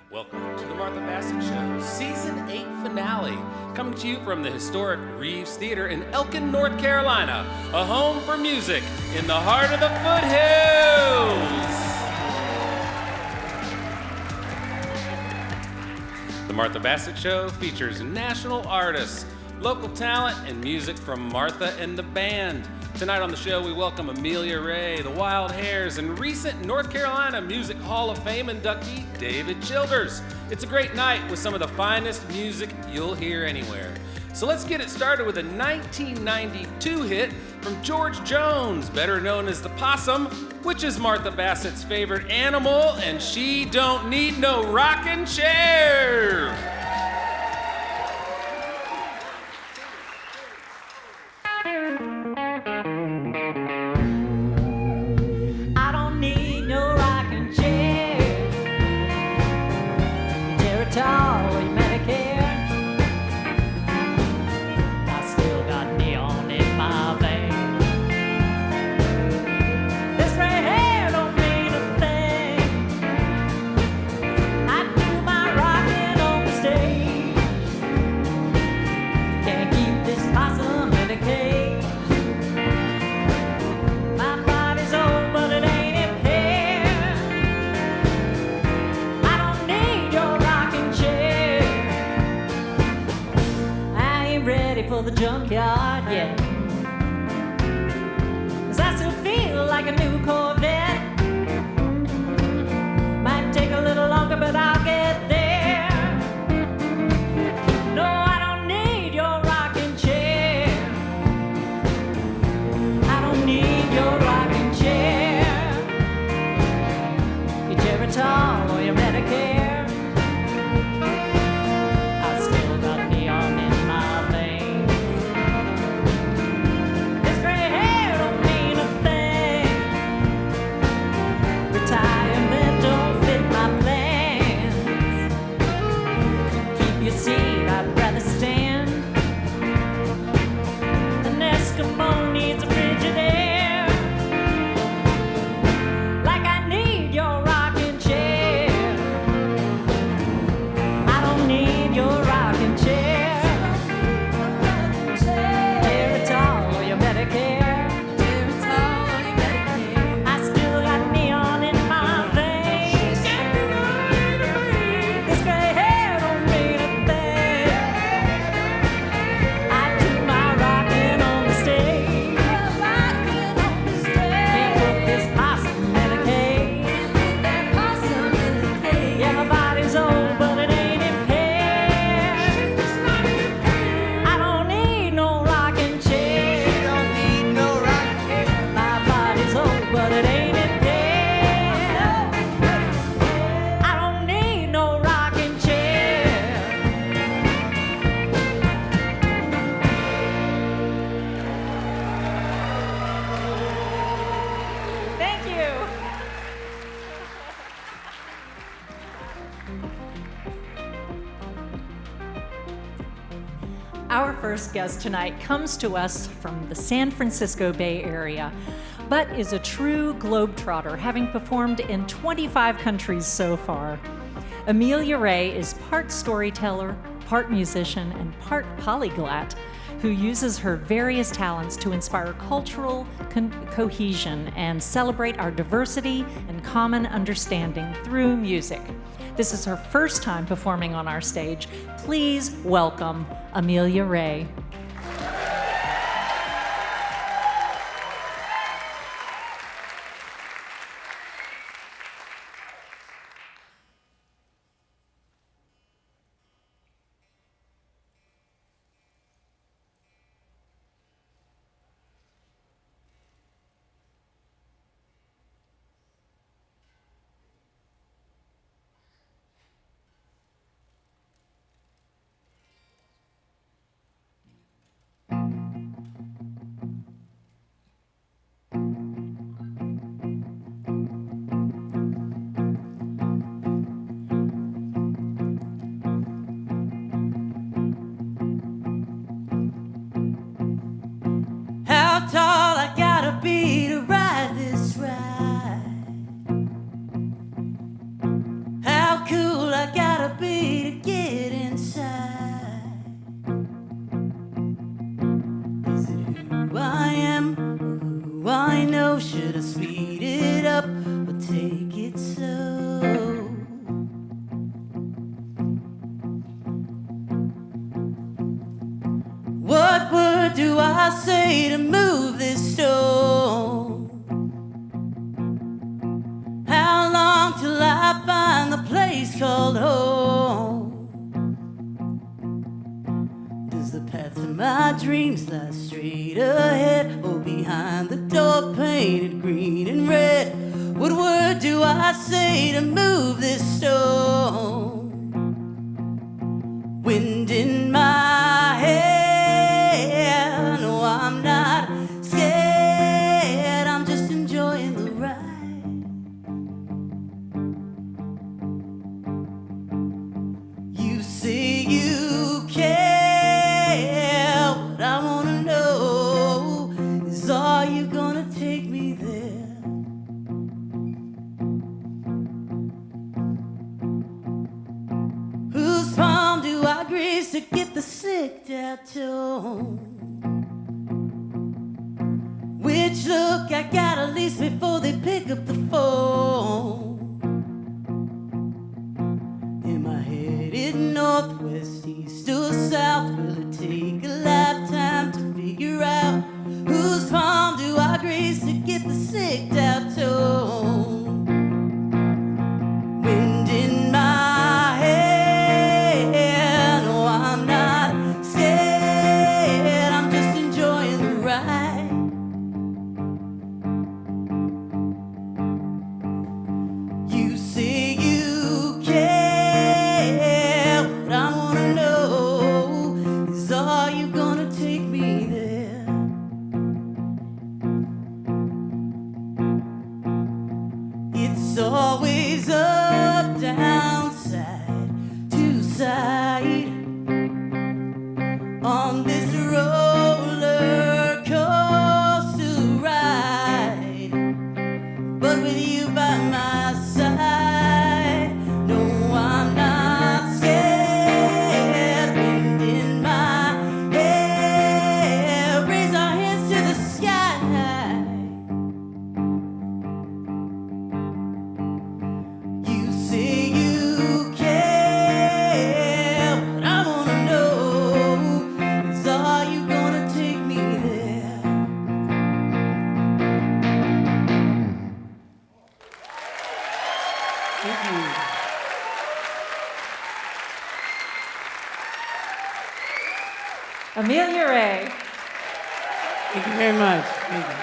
Welcome to the Martha Bassett Show, Season 8 finale, coming to you from the historic Reeves Theater in Elkin, North Carolina, a home for music in the heart of the foothills. The Martha Bassett Show features national artists, local talent, and music from Martha and the band. Tonight on the show, we welcome Amelia Ray, the Wild Hares, and recent North Carolina Music Hall of Fame inductee, David Childers. It's a great night with some of the finest music you'll hear anywhere. So let's get it started with a 1992 hit from George Jones, better known as the Possum, which is Martha Bassett's favorite animal, and she don't need no rocking chair. The junkyard, yeah. 'Cause I still feel like a new Corvette. Might take a little longer, but I'll get there. No, I don't need your rocking chair. I don't need your rocking chair. Your Geritol or your Medicare. I still got neon in my veins. I'd rather stand. An Eskimo needs a frigid air. Like I need your rocking chair. I don't need your rocking chair. Geritol or your Medicare. Geritol or your Medicare. I still got neon in my veins. This gray hair don't mean a thing. Our first guest tonight comes to us from the San Francisco Bay Area, but is a true globetrotter, having performed in 25 countries so far. Amelia Ray is part storyteller, part musician, and part polyglot, who uses her various talents to inspire cultural cohesion and celebrate our diversity and common understanding through music. This is her first time performing on our stage. Please welcome Amelia Ray. I speed it up or take it slow? What word do I say to move this stone? How long till I find the place called home? Does the path to my dreams lie straight ahead or behind the door painted green and red? What word do I say to move this stone? Wind in my hair, no, I'm not scared, I'm just enjoying the ride. You say you care, what I wanna know is, are you gonna take me there? Whose palm do I grease to get the slicked out tone? Which look I gotta lease before they pick up the phone? Am I headed northwest, east or south? Will it take a lifetime to figure out whose palm do I grease to get the slicked out tone? Wind in my hair, no, I'm not scared, I'm just enjoying the ride. You say you care, what I wanna know is, are you gonna take me there? It's always up, down, side to side on this roller coaster ride. But with you by my side, no, I'm not scared. Wind in my hair, raise our hands to the sky. You say you care, what I wanna know is, are you gonna take me there? Thank you. Amelia Ray. Thank you very much. Thank you.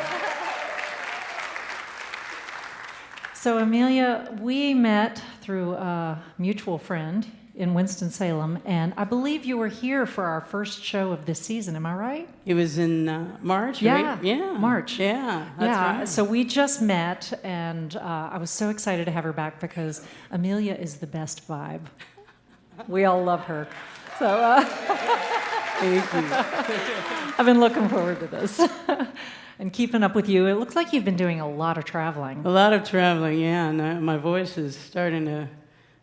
So, Amelia, we met through a mutual friend in Winston-Salem, and I believe you were here for our first show of this season. Am I right? It was in March, Yeah, right? Yeah. March. Yeah, that's right. So we just met, and I was so excited to have her back because Amelia is the best vibe. We all love her. So Thank you. I've been looking forward to this and keeping up with you. It looks like you've been doing a lot of traveling. A lot of traveling, yeah, and my voice is starting to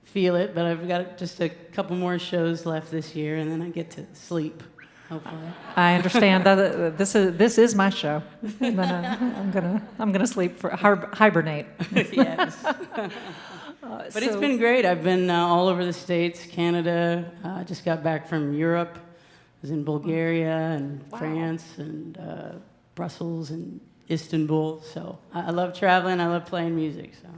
feel it, but I've got just a couple more shows left this year, and then I get to sleep, hopefully. I understand that this is my show. And then I'm gonna sleep for hibernate. Yes. But it's been great. I've been all over the States, Canada. I just got back from Europe. I was in Bulgaria and France and Brussels and Istanbul. So I love traveling. I love playing music. So.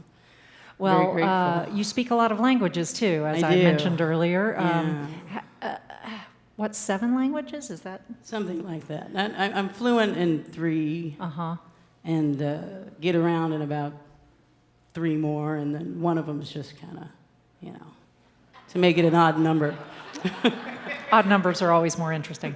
Well, you speak a lot of languages too, as I mentioned earlier. Yeah. What, 7 languages? Is that something like that? I'm fluent in 3, and get around in about 3 more, and then one of them is just kind of, to make it an odd number. Odd numbers are always more interesting.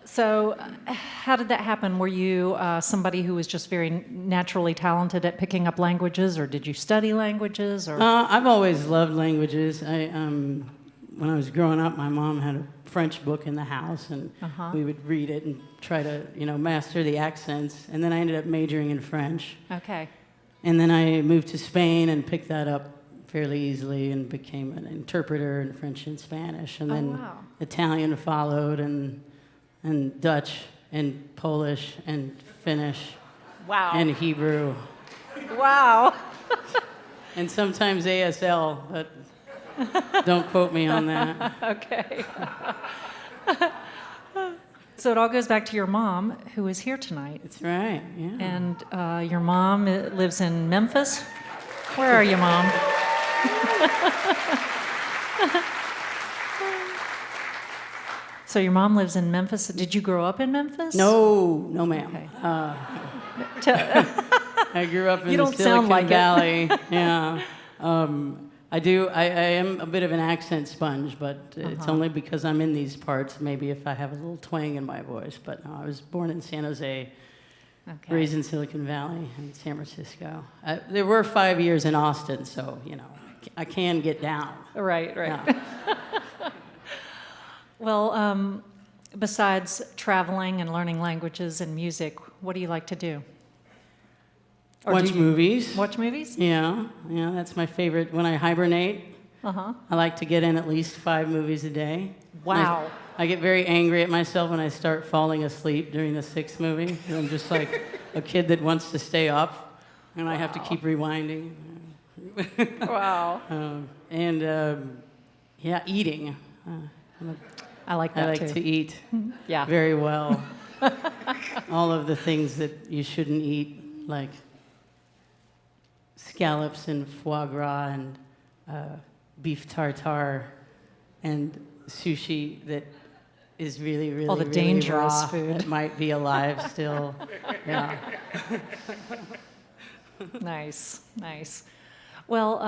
So, how did that happen? Were you somebody who was just very naturally talented at picking up languages, or did you study languages? Or I've always loved languages. When I was growing up, my mom had a French book in the house, and we would read it and try to, master the accents. And then I ended up majoring in French. Okay. And then I moved to Spain and picked that up fairly easily and became an interpreter in French and Spanish. And then Italian followed, and Dutch and Polish and Finnish and Hebrew. Wow. And sometimes ASL, but don't quote me on that. Okay. So it all goes back to your mom, who is here tonight. That's right, yeah. And your mom lives in Memphis. Where are you, Mom? So your mom lives in Memphis. Did you grow up in Memphis? No, ma'am. Okay. I grew up in You the don't sound Silicon like it. Valley. Yeah. I do. I am a bit of an accent sponge, but it's only because I'm in these parts. Maybe if I have a little twang in my voice. But no, I was born in San Jose, raised in Silicon Valley and San Francisco. There were 5 years in Austin, so I can get down. Right. Yeah. Well, besides traveling and learning languages and music, what do you like to do? Or Watch movies. Watch movies? Yeah, that's my favorite. When I hibernate, I like to get in at least 5 movies a day. Wow. I get very angry at myself when I start falling asleep during the 6th movie. I'm just like a kid that wants to stay up, and I have to keep rewinding. Wow. Eating. I like that I like too. to eat Yeah. very well. All of the things that you shouldn't eat, like scallops and foie gras and beef tartare and sushi that is really, really, All the really dangerous raw. food. It might be alive still. Yeah. Nice. Well,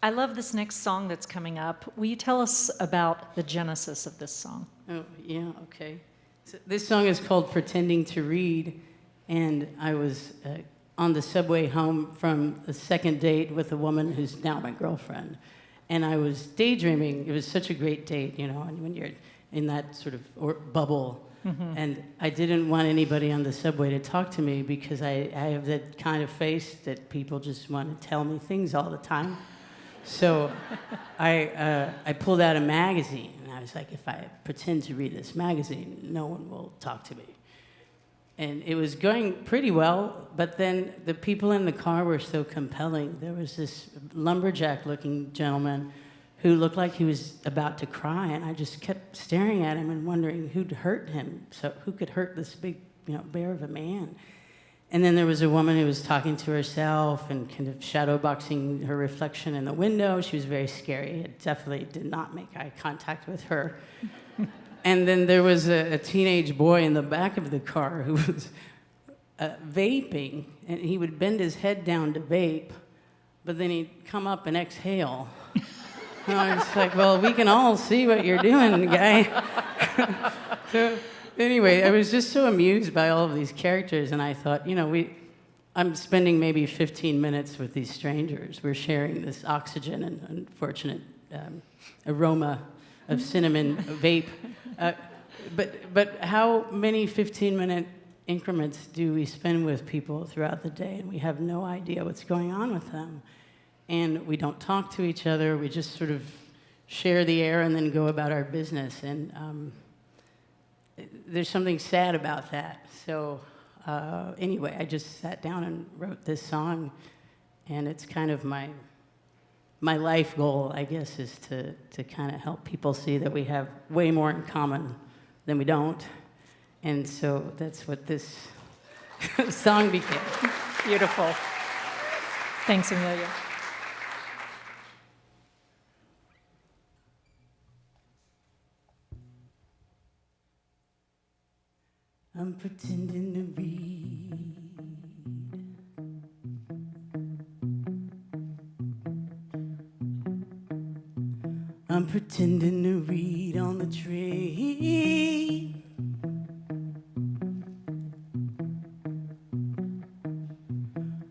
I love this next song that's coming up. Will you tell us about the genesis of this song? Oh, yeah, okay. So this song is called Pretending to Read, and I was on the subway home from a second date with a woman who's now my girlfriend, and I was daydreaming. It was such a great date, and when you're in that sort of bubble, and I didn't want anybody on the subway to talk to me because I have that kind of face that people just want to tell me things all the time. So I pulled out a magazine, and I was like, if I pretend to read this magazine, no one will talk to me. And it was going pretty well, but then the people in the car were so compelling. There was this lumberjack-looking gentleman who looked like he was about to cry, and I just kept staring at him and wondering who'd hurt him. So who could hurt this big, bear of a man? And then there was a woman who was talking to herself and kind of shadowboxing her reflection in the window. She was very scary. I definitely did not make eye contact with her. And then there was a teenage boy in the back of the car who was vaping, and he would bend his head down to vape, but then he'd come up and exhale. And I was like, well, we can all see what you're doing, guy. So anyway, I was just so amused by all of these characters, and I thought, I'm spending maybe 15 minutes with these strangers. We're sharing this oxygen and unfortunate aroma of cinnamon vape. But how many 15-minute increments do we spend with people throughout the day, and we have no idea what's going on with them? And we don't talk to each other. We just sort of share the air and then go about our business. And there's something sad about that. So anyway, I just sat down and wrote this song, and it's kind of my life goal, I guess, is to kind of help people see that we have way more in common than we don't. And so that's what this song became. Beautiful. Thanks, Amelia. I'm pretending to read. I'm pretending to read on the train.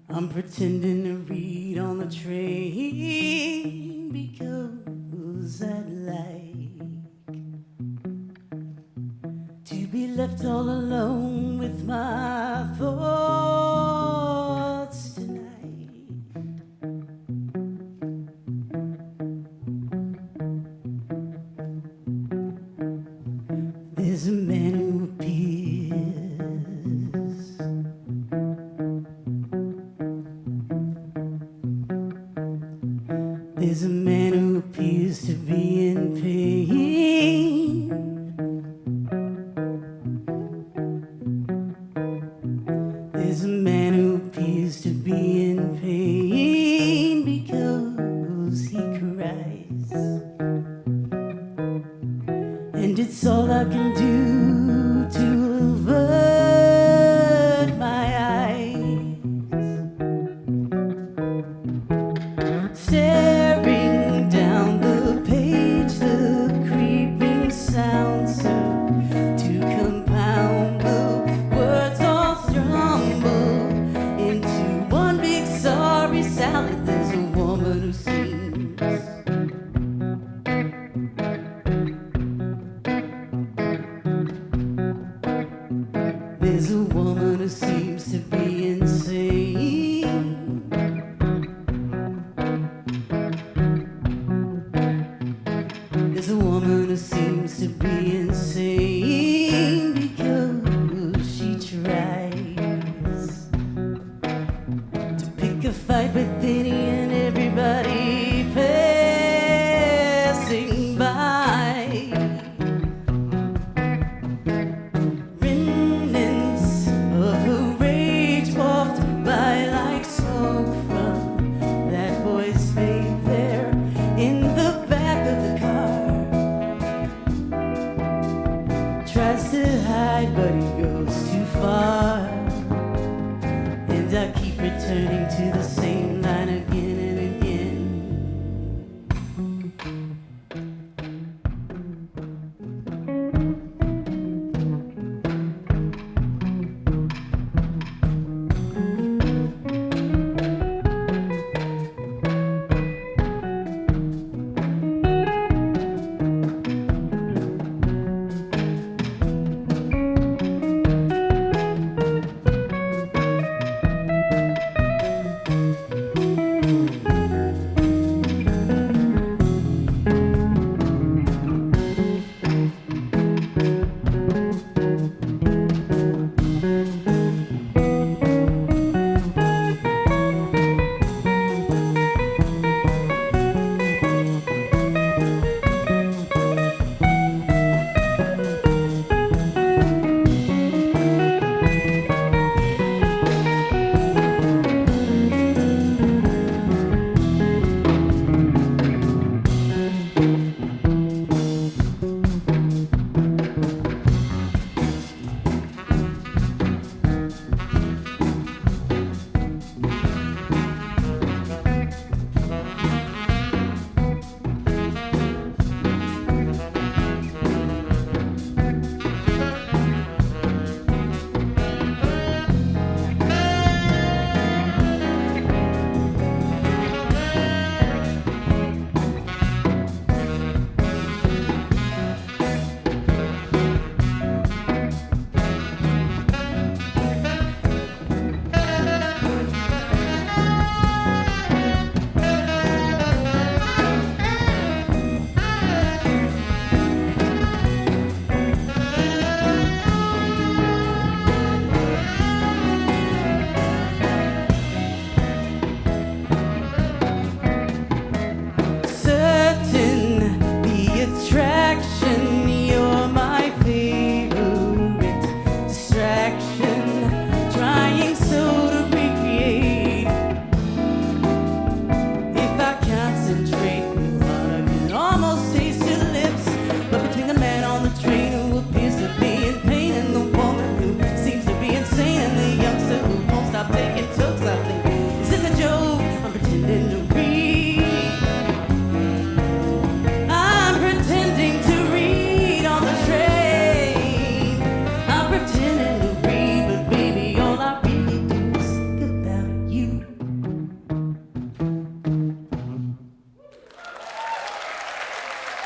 I'm pretending to read on the train because I'd like to be left all alone with my thoughts tonight. There's a man who appears do to avert my eyes? Staring down the page, the creeping sounds serve to compound the words all strumble into one big sorry salad. There's a woman who seems There's a woman who seems to be insane. There's a woman who seems to be insane because she tries to pick a fight with any and everybody passing by. Remnants of her rage walked by like smoke from that boy's face there in the back of the car. Tries to hide, but he goes too far. And I keep returning to the same line again and again.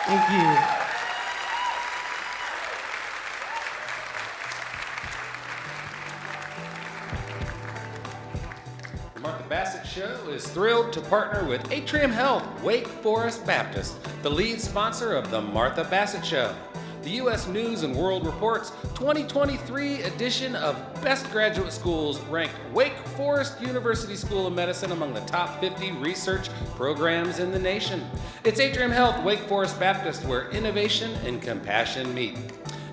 Thank you. The Martha Bassett Show is thrilled to partner with Atrium Health, Wake Forest Baptist, the lead sponsor of the Martha Bassett Show. The U.S. News and World Report's 2023 edition of Best Graduate Schools ranked Wake Forest University School of Medicine among the top 50 research programs in the nation. It's Atrium Health, Wake Forest Baptist, where innovation and compassion meet.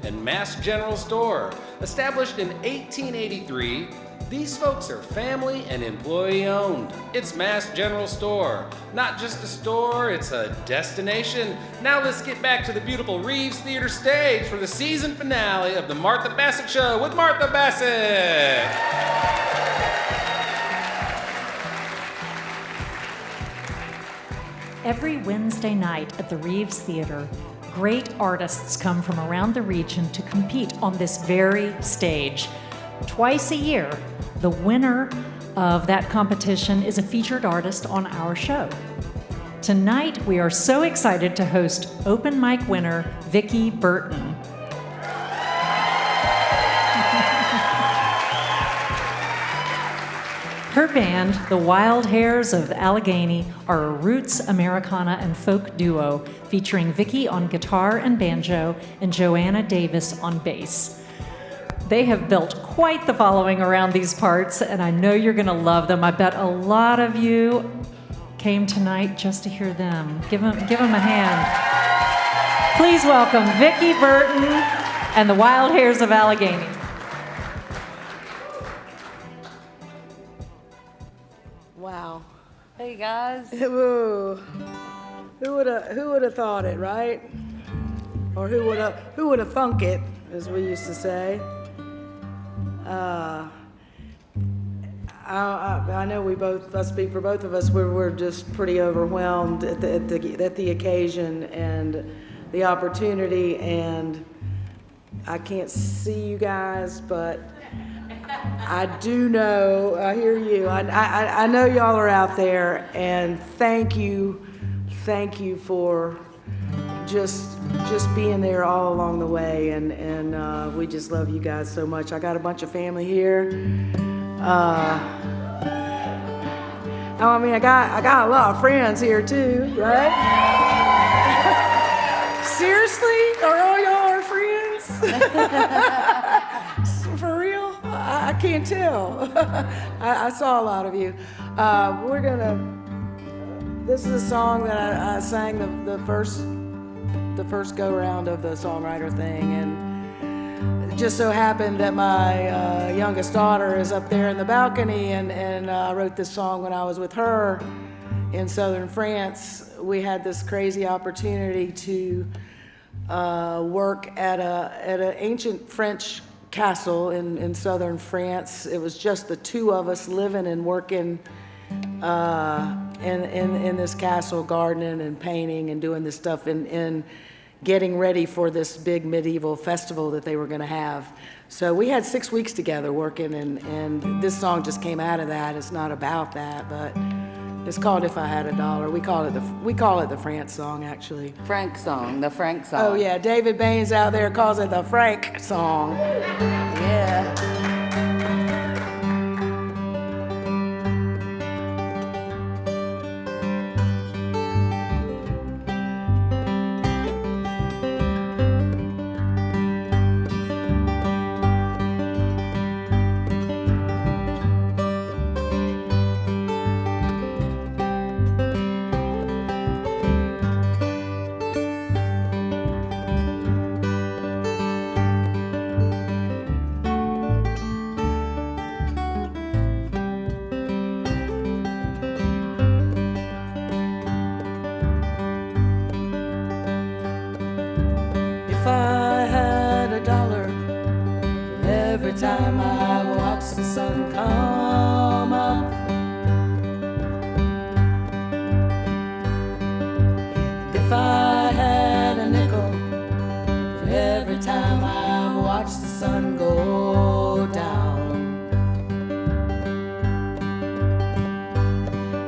And Mass General Store, established in 1883, These folks are family and employee owned. It's Mass General Store. Not just a store, it's a destination. Now let's get back to the beautiful Reeves Theater stage for the season finale of the Martha Bassett Show with Martha Bassett. Every Wednesday night at the Reeves Theater, great artists come from around the region to compete on this very stage. Twice a year, the winner of that competition is a featured artist on our show. Tonight, we are so excited to host open mic winner Vicki Burton. Her band, the Wild Hares of Allegheny, are a roots Americana and folk duo featuring Vicki on guitar and banjo and Joanna Davis on bass. They have built quite the following around these parts, and I know you're going to love them. I bet a lot of you came tonight just to hear them. Give them a hand. Please welcome Vicki Burton and the Wild Hares of Allegheny. Wow. Hey guys. Whoa. Who would have thought it, right? Or who would have thunk it, as we used to say. I know I speak for both of us, we're just pretty overwhelmed at the occasion and the opportunity, and I can't see you guys, but I do know, I hear you, I know y'all are out there, and thank you for just being there all along the way, and we just love you guys so much. I got a bunch of family here. I got a lot of friends here too, right? Seriously? Are all y'all our friends? For real? I can't tell. I saw a lot of you. This is a song that I sang the first go-round of the songwriter thing, and it just so happened that my youngest daughter is up there in the balcony, and I wrote this song when I was with her in southern France. We had this crazy opportunity to work at an ancient French castle in southern France. It was just the two of us living and working in this castle, gardening and painting and doing this stuff and getting ready for this big medieval festival that they were going to have. So we had 6 weeks together working, and this song just came out of that. It's not about that, but it's called "If I Had a Dollar." We call it the France song, actually. The Frank song. Oh yeah, David Baines out there calls it the Frank song. Yeah. If I had a dollar every time I watch the sun come up, if I had a nickel for every time I watch the sun go down,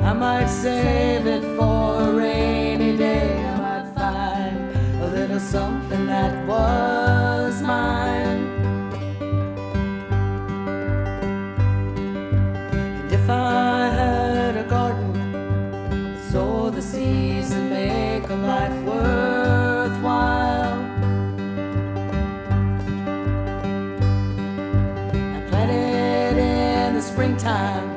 I might save it for a rainy day. I might find a little something that was mine. And if I had a garden, sow the seeds and make a life worthwhile, I plant it in the springtime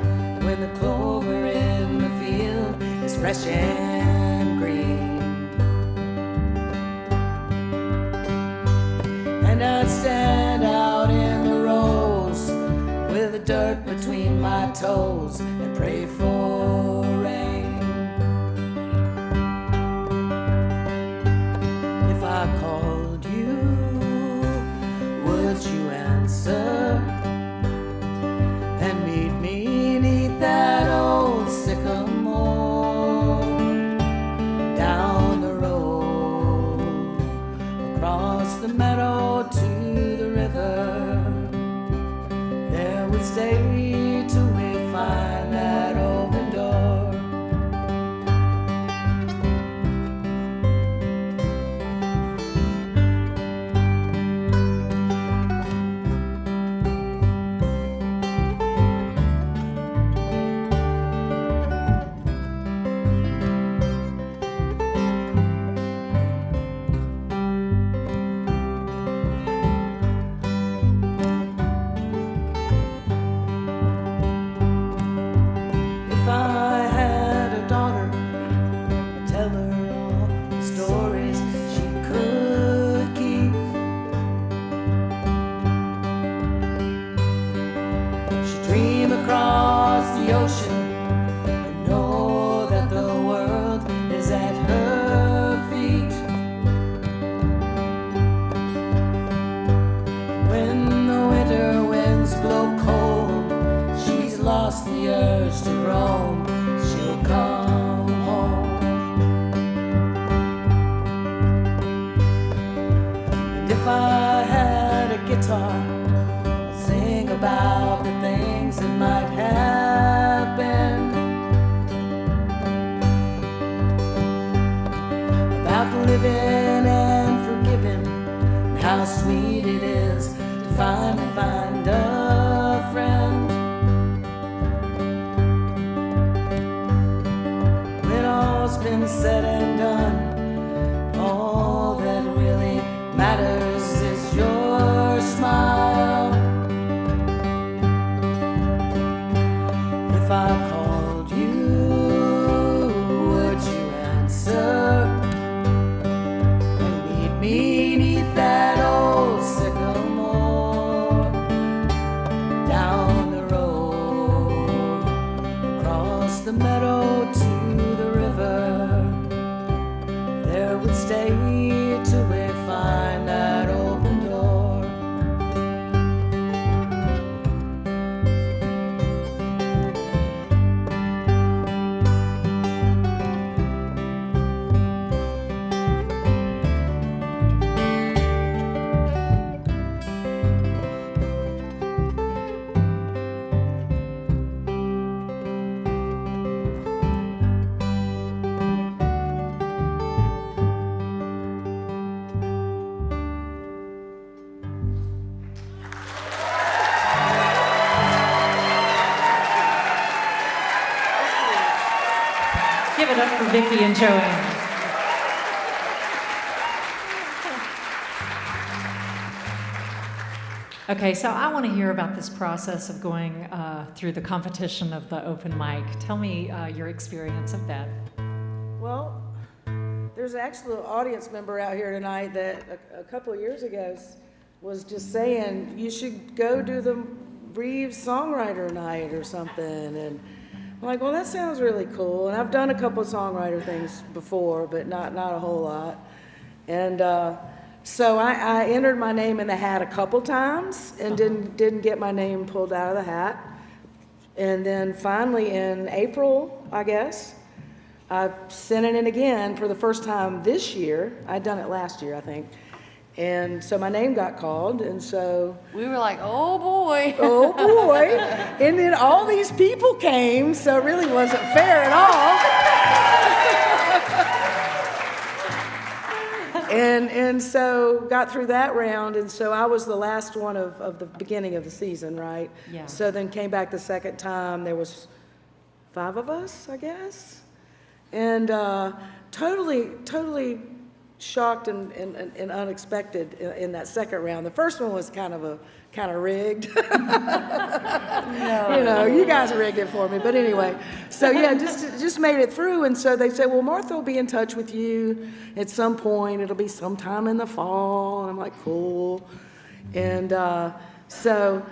when the clover in the field is fresh and green. And I'd stand out in the rows with the dirt dirt between my toes and pray for rain. If I called you, would you answer and meet me neath that old sycamore down the road across the meadow to the river? There we'd stay till we find that open door. If I had a daughter, I'd tell her all the stories she could keep. She'd dream across the ocean and know that the world is at her feet. When the winter winds blow cold, she's lost the urge to roam, she'll come home. And if I had a guitar, I'd sing about the things that might have been, about living and forgiving, and how sweet it is to finally find a friend. When all's been said and done, all that really matters is your smile. If I called you, would you answer and meet me neath that old sycamore down the road across the meadow to the river? There we'd stay till we find that open door. Give it up for Vicki and Joanne. Okay, so I want to hear about this process of going through the competition of the open mic. Tell me your experience of that. Well, there's actually an audience member out here tonight that a couple of years ago was just saying, you should go do the Reeves Songwriter Night or something. And I'm like, well, that sounds really cool. And I've done a couple of songwriter things before, but not a whole lot. And so I entered my name in the hat a couple times and didn't get my name pulled out of the hat. And then finally in April, I guess, I sent it in again for the first time this year. I'd done it last year, I think. And so my name got called, and so... We were like, oh boy. Oh boy. And then all these people came, so it really wasn't fair at all. And so got through that round, and so I was the last one of the beginning of the season, right? Yeah. So then came back the second time. There was 5 of us, I guess. And totally shocked and unexpected in that second round. The first one was kind of rigged. No. You know, you guys rigged it for me. But anyway, so yeah, just made it through. And so they said, well, Martha will be in touch with you at some point. It'll be sometime in the fall. And I'm like, cool. And so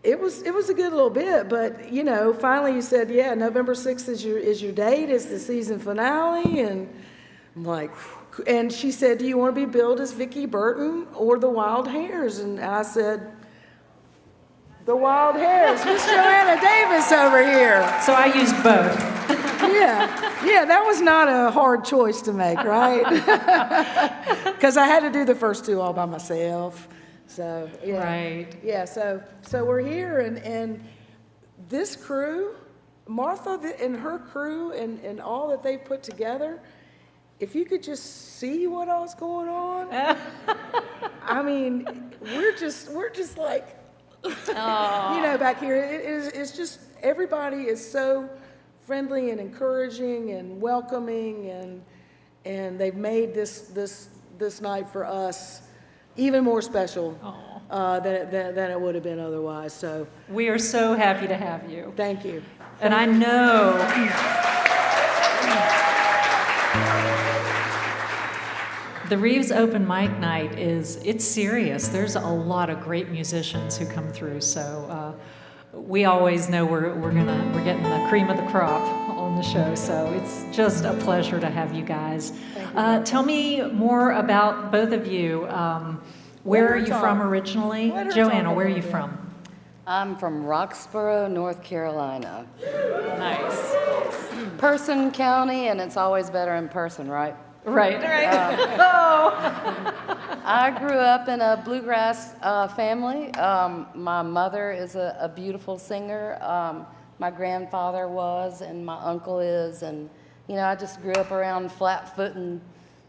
it was a good little bit, but you know, finally you said, yeah, November 6th is your date, it's the season finale, and I'm like, and she said, do you want to be billed as Vicki Burton or the Wild Hares? And I said, the Wild Hares, Miss Joanna Davis over here. So I used both. Yeah, that was not a hard choice to make, right? Because I had to do the first two all by myself. So yeah, Right. Yeah, so we're here, and this crew, Martha and her crew, and all that they've put together. If you could just see what all's going on, I mean, we're just like, you know, back here. It's just everybody is so friendly and encouraging and welcoming, and they've made this night for us even more special than it would have been otherwise. So We are so happy to have you. thank you. And I know the Reeves Open Mic Night it's serious. There's a lot of great musicians who come through, so we always know we're getting the cream of the crop on the show. So it's just a pleasure to have you guys. Tell me more about both of you. Where are you from originally? Joanna, where are you from? I'm from Roxborough, North Carolina. Nice. Person County, and it's always better in person, right? Right. I grew up in a bluegrass family. My mother is a beautiful singer. My grandfather was, and my uncle is, and you know, I just grew up around flat-foot and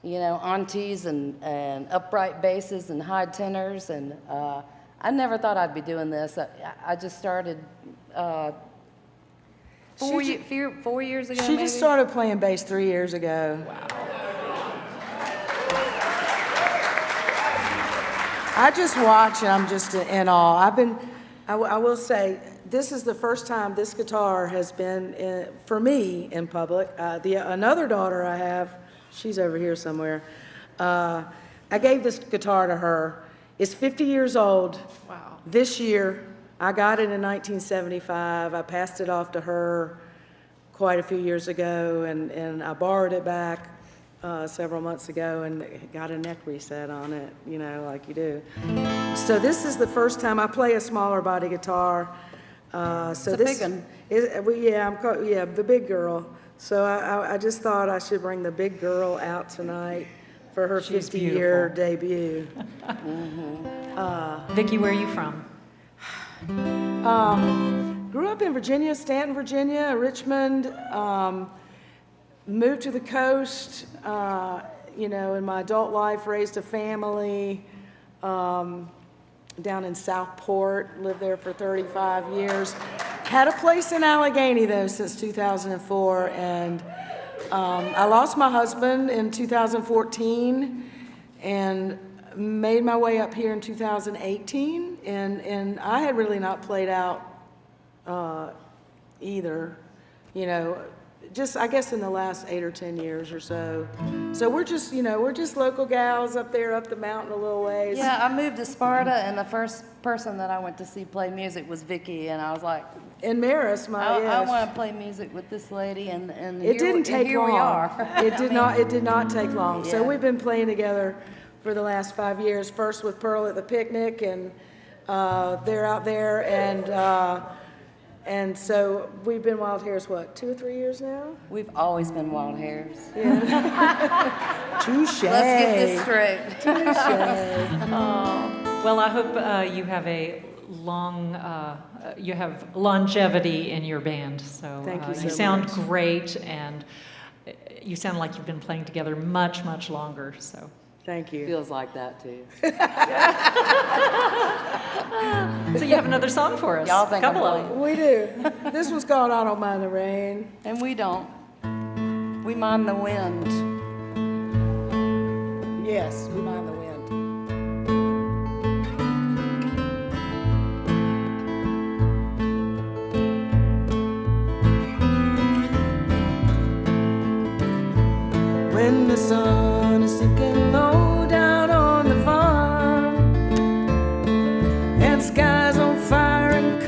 aunties and upright basses and high tenors, and I never thought I'd be doing this. I just started 4 years ago. She just started playing bass 3 years ago. Wow. I just watch and I'm just in awe. I will say, this is the first time this guitar has been, for me, in public. Another daughter I have, she's over here somewhere. I gave this guitar to her. It's 50 years old. Wow. This year. I got it in 1975. I passed it off to her quite a few years ago, and I borrowed it back several months ago and got a neck reset on it, like you do. So this is the first time I play a smaller body guitar. It's a big one. Yeah, the big girl. So I just thought I should bring the big girl out tonight for her 50-year debut. Vicki, where are you from? Grew up in Virginia, Stanton, Virginia, Richmond. Moved to the coast, in my adult life, raised a family down in Southport, lived there for 35 years. Had a place in Allegheny, though, since 2004, and I lost my husband in 2014 and made my way up here in 2018, and I had really not played out either, just I guess in the last 8 or 10 years or so. So we're just local gals up there, up the mountain a little ways. Yeah, I moved to Sparta, and the first person that I went to see play music was Vicki, and I was like, in Maris, I want to play music with this lady, and it didn't take here long. We are. It did not take long. So Yeah. we've been playing together for the last 5 years. First with Pearl at the picnic, and they're out there, and so we've been Wild Hares, 2 or 3 years now? We've always been Wild Hares. Yeah. Touche. Let's get this straight. Touche. Well, I hope you have you have longevity in your band. So Thank you so you sound much. great, and you sound like you've been playing together much, much longer. So Thank you. Feels like that too. so you have another song for us? Y'all think I'm Couple of them. We do. This one's called I Don't Mind the Rain. And we don't. We mind the wind. Yes, we mind the wind. When the sun is sinking low down on the farm, and the sky's on fire and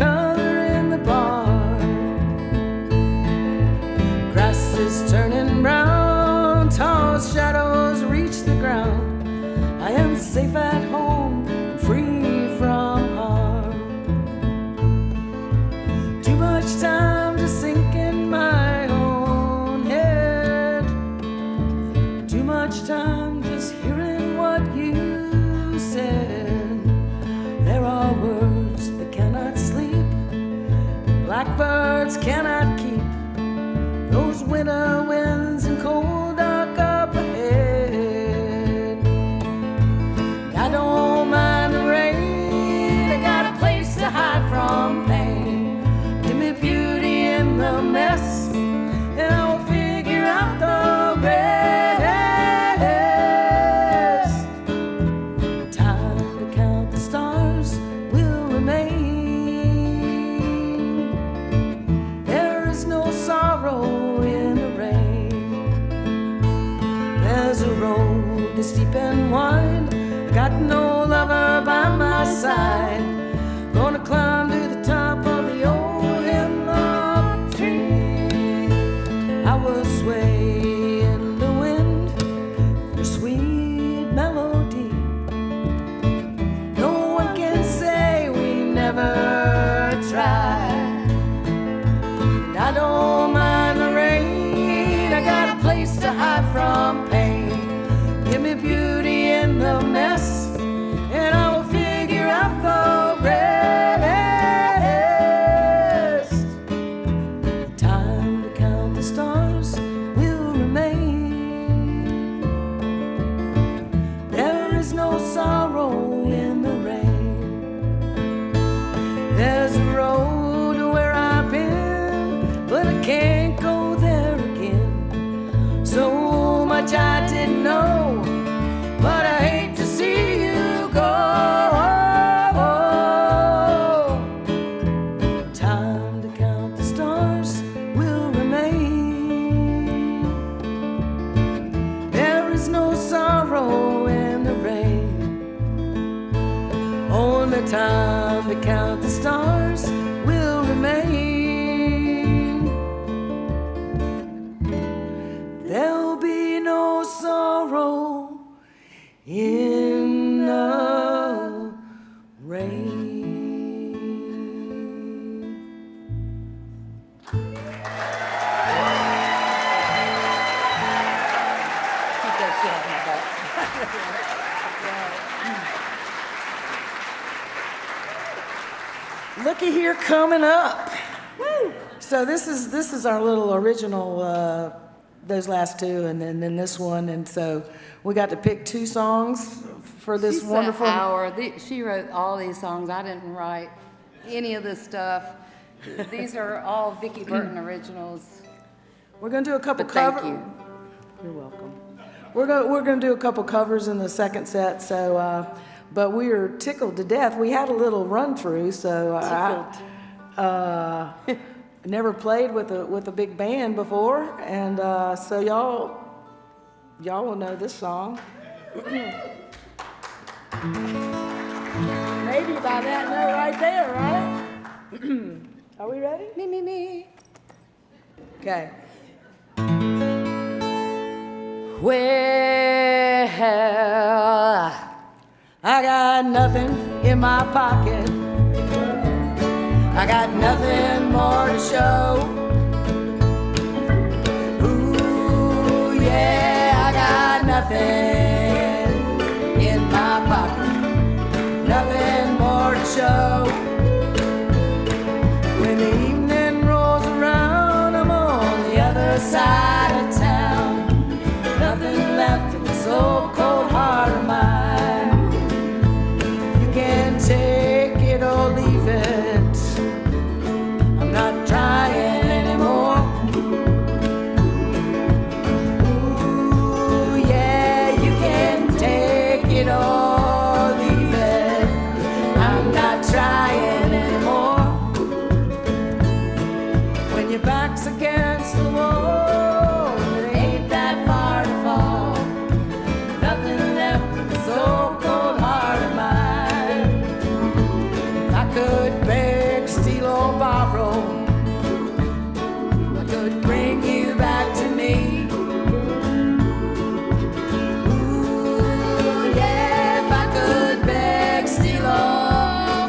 blackbirds cannot keep those winter winds and cold dark up ahead. I don't mind the rain, I got a place to hide from pain. Give me beauty in the mess, and I'll figure out the rest. Time to count the stars will remain. There is no sorrow in the rain. There's a road that's deep and wide, I got no lover by my side. Gonna climb to the top of the old hemlock tree. I will sway in the wind, your sweet melody. No one can say we never tried. And I don't mind the rain, I got a place to hide from pain. Give me beauty in the mess, and I will figure out the rest. Time to count the stars will remain. There is no sorrow in the rain. There's a road to where I've been, but I can't go there again. So much I didn't know, but I hate to see you go. Time to count the stars will remain. There is no sorrow in the rain. Only time to count the stars will remain. There'll be no sorrow in the rain. Keep that shit off my butt. Looky here coming up. Woo! So this is our little original, those last two, and then this one, and so we got to pick two songs for this She wonderful. spent hour. She wrote all these songs. I didn't write any of this stuff. These are all Vicki Burton originals. We're gonna do a couple But thank covers. you. You're welcome. We're gonna do a couple covers in the second set. So, but we are tickled to death. We had a little run through, so I never played with a big band before, and so y'all will know this song. Maybe by that note right there, right? Are we ready? Me. Okay. Well, I got nothing in my pocket. I got nothing more to show. Ooh, yeah, I got nothing in my pocket. Nothing more to show. When the evening rolls around, I'm on the other side of town. Nothing left in this old cold heart of mine. You can take it or leave it. I'm not trying anymore. Ooh, yeah, you can take it or leave it. I'm not trying anymore. When your back's against the wall, it ain't that far to fall. Nothing left in this old cold heart of mine. If I could beg, steal or borrow, I could bring you back to me. Ooh, yeah, if I could beg, steal or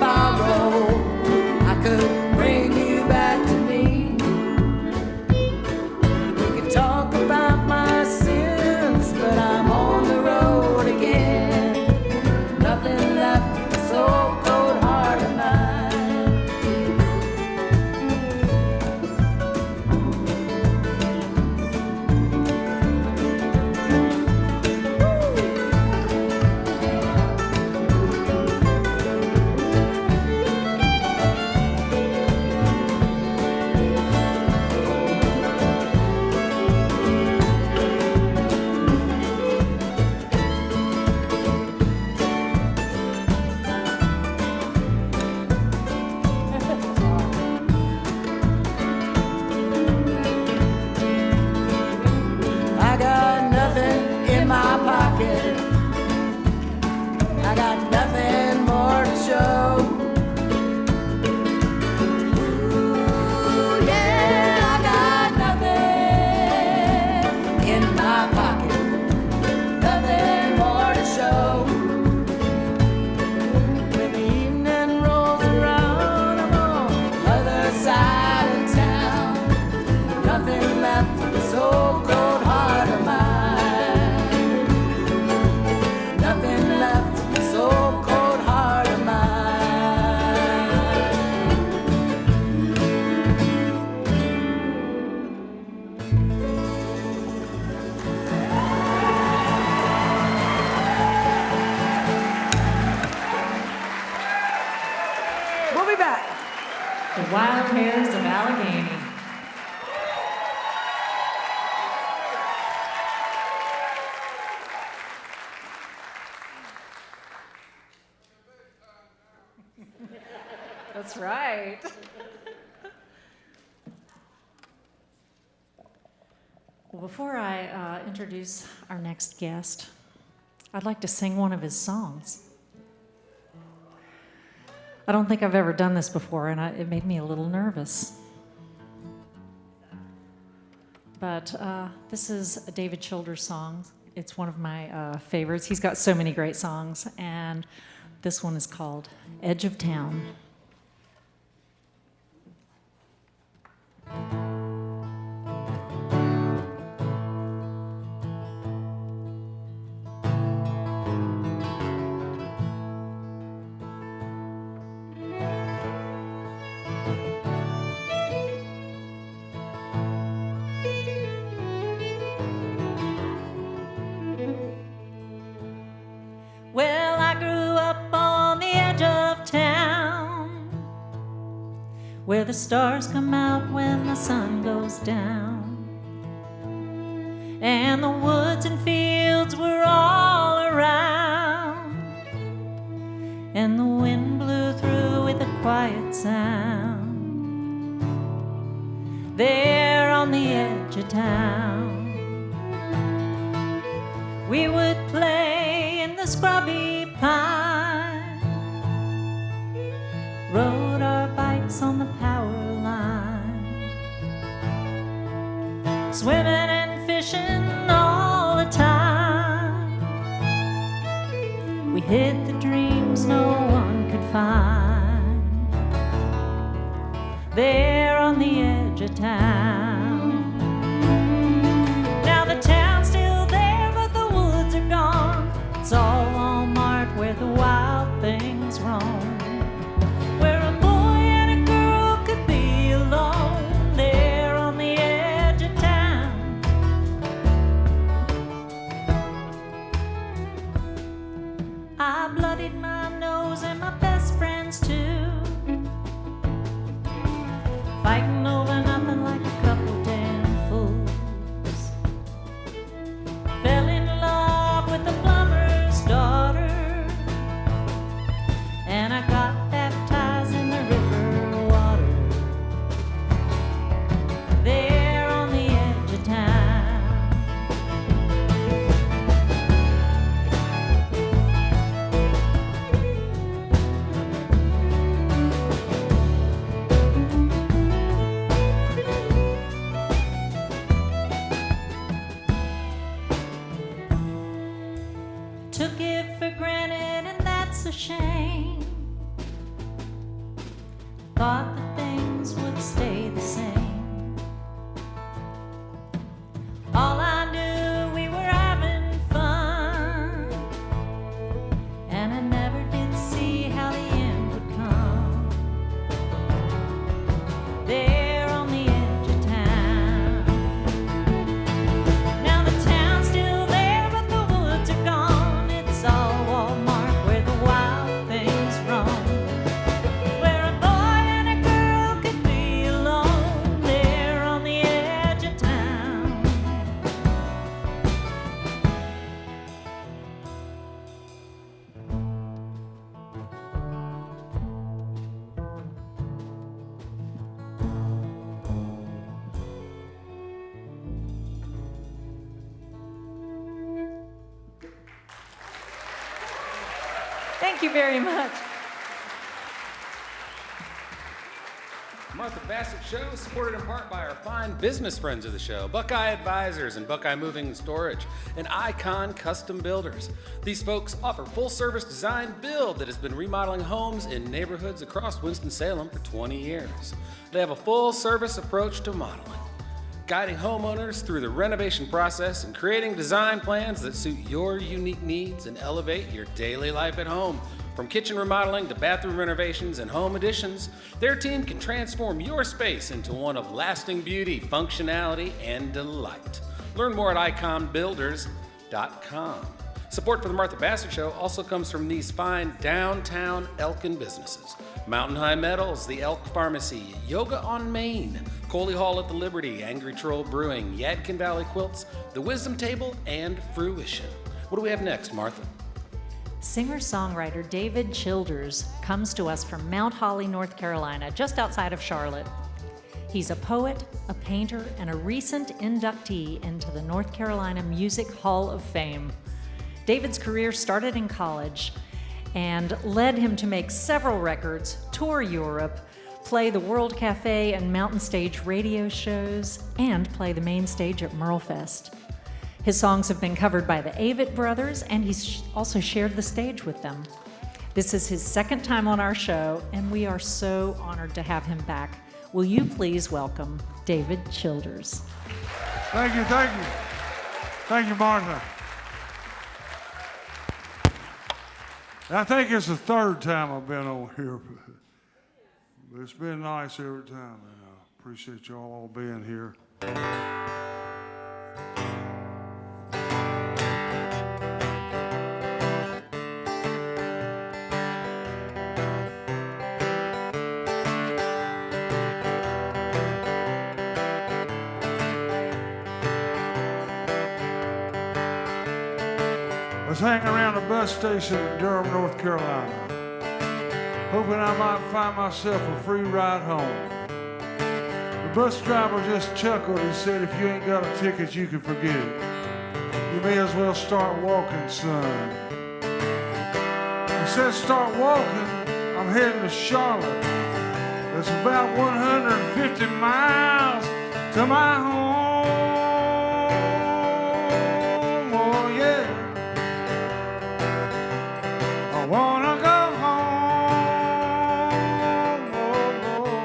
The Wild Hares of Allegheny. That's right. Well, before I introduce our next guest, I'd like to sing one of his songs. I don't think I've ever done this before, and it made me a little nervous. But this is a David Childers song. It's one of my favorites. He's got so many great songs, and this one is called Edge of Town. Well, I grew up on the edge of town, where the stars come out when the sun goes down, and the woods and fields were all around, and the wind blew through with a quiet sound. There on the edge of town, we would play in the scrubby pine, rode our bikes on the power line, swimming and fishing all the time. We hid the dreams no one could find, there on the edge of town. Now the town's still there, but the woods are gone. It's all Walmart where the wild things roam, where a boy and a girl could be alone, there on the edge of town. I bloodied my nose and my best friends too, fighting over nothing like a couple damn fools. Fell in love with the plumber's daughter, and I got baptized in the river water, there on the edge of town. Took it for granted, and that's a shame. Thought that things would stay the same. All I knew, we were having fun, and I never did see how the end would come, there on the edge of town. Now the town's still there, but the woods are gone. It's all Walmart where the wild things roam, where a boy and a girl could be alone, there on the edge of town. Thank you very much. Martha Bassett Show is supported in part by our fine business friends of the show, Buckeye Advisors and Buckeye Moving and Storage, and Icon Custom Builders. These folks offer full-service design build that has been remodeling homes in neighborhoods across Winston-Salem for 20 years. They have a full-service approach to modeling, guiding homeowners through the renovation process and creating design plans that suit your unique needs and elevate your daily life at home. From kitchen remodeling to bathroom renovations and home additions, their team can transform your space into one of lasting beauty, functionality, and delight. Learn more at iconbuilders.com. Support for the Martha Bassett Show also comes from these fine downtown Elkin businesses: Mountain High Metals, the Elk Pharmacy, Yoga on Main, Coley Hall at the Liberty, Angry Troll Brewing, Yadkin Valley Quilts, the Wisdom Table, and Fruition. What do we have next, Martha? Singer-songwriter David Childers comes to us from Mount Holly, North Carolina, just outside of Charlotte. He's a poet, a painter, and a recent inductee into the North Carolina Music Hall of Fame. David's career started in college and led him to make several records, tour Europe, play the World Cafe and Mountain Stage radio shows, and play the main stage at Merlefest. His songs have been covered by the Avett Brothers, and he's also shared the stage with them. This is his second time on our show, and we are so honored to have him back. Will you please welcome David Childers? Thank you, thank you. Thank you, Martha. I think it's the third time I've been over here, but it's been nice every time, and I appreciate y'all all being here. I was hanging around a bus station in Durham, North Carolina, hoping I might find myself a free ride home. The bus driver just chuckled. He said, "If you ain't got a ticket, you can forget it. You may as well start walking, son." He said, "Start walking? I'm heading to Charlotte. It's about 150 miles to my home. Oh, yeah. I wanna go home." Oh, oh.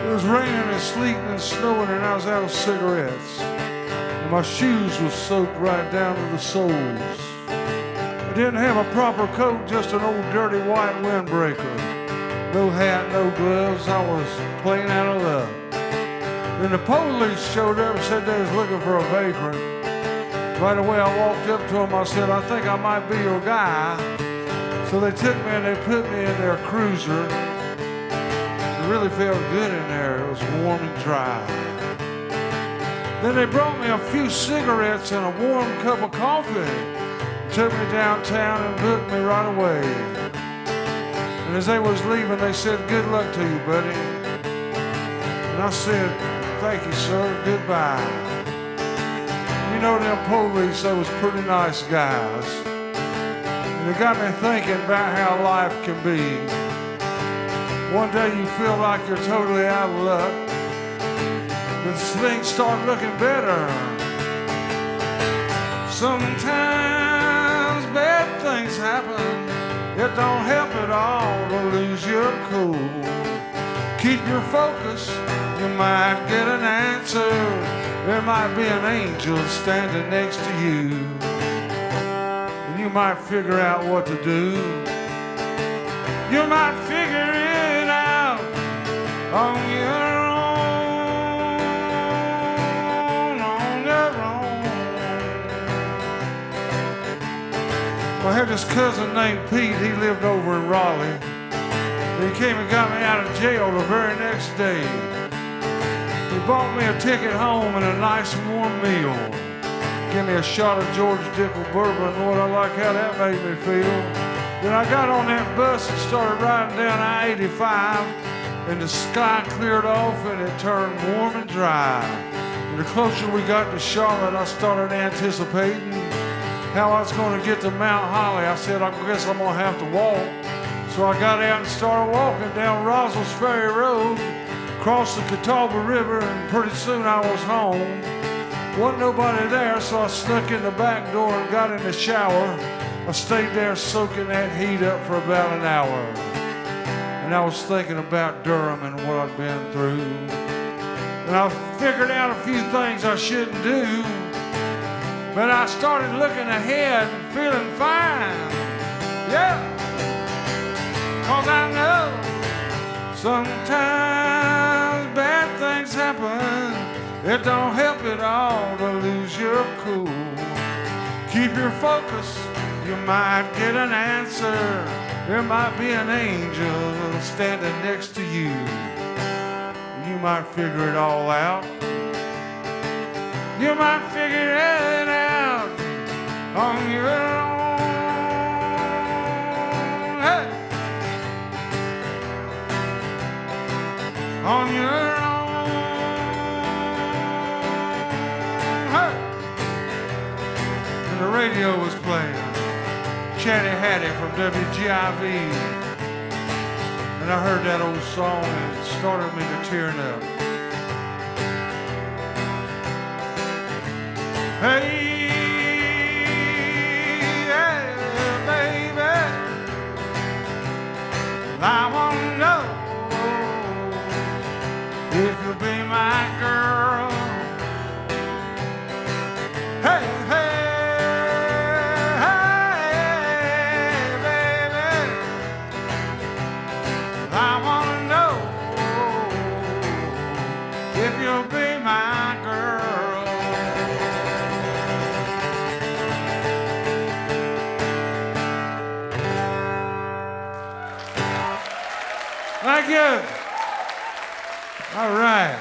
It was raining and sleeting and snowing, and I was out of cigarettes. And my shoes were soaked right down to the soles. I didn't have a proper coat, just an old dirty white windbreaker. No hat, no gloves. I was plain out of luck. Then the police showed up and said they was looking for a vagrant. Right away I walked up to them. I said, "I think I might be your guy." So they took me and they put me in their cruiser. It really felt good in there. It was warm and dry. Then they brought me a few cigarettes and a warm cup of coffee. Took me downtown and booked me right away. And as they was leaving, they said, "Good luck to you, buddy." And I said, "Thank you, sir. Goodbye." You know, them police, they was pretty nice guys. And it got me thinking about how life can be. One day you feel like you're totally out of luck, but things start looking better. Sometimes bad things happen. It don't help at all to lose your cool. Keep your focus, you might get an answer. There might be an angel standing next to you, and you might figure out what to do. You might figure it out on your own, on your own. Well, I had this cousin named Pete. He lived over in Raleigh. He came and got me out of jail the very next day. He bought me a ticket home and a nice warm meal. Give me a shot of George Dipple bourbon. Lord, I like how that made me feel. Then I got on that bus and started riding down I-85, and the sky cleared off and it turned warm and dry. And the closer we got to Charlotte, I started anticipating how I was going to get to Mount Holly. I said, "I guess I'm going to have to walk." So I got out and started walking down Rossell's Ferry Road, crossed the Catawba River, and pretty soon I was home. Wasn't nobody there, so I snuck in the back door and got in the shower. I stayed there soaking that heat up for about an hour. And I was thinking about Durham and what I'd been through. And I figured out a few things I shouldn't do. But I started looking ahead and feeling fine. Yeah. 'Cause I know sometimes bad things happen. It don't help at all to lose your cool. Keep your focus, you might get an answer. There might be an angel standing next to you. You might figure it all out. You might figure it out on your own. Hey! On your own. Hey! And the radio was playing Chatty Hattie from WGIV. And I heard that old song and it started me to tearing up. Hey, yeah, baby, I wanna know if you'll be my girl. Hey, hey, hey, baby, I wanna know if you'll be my girl. Thank you. All right.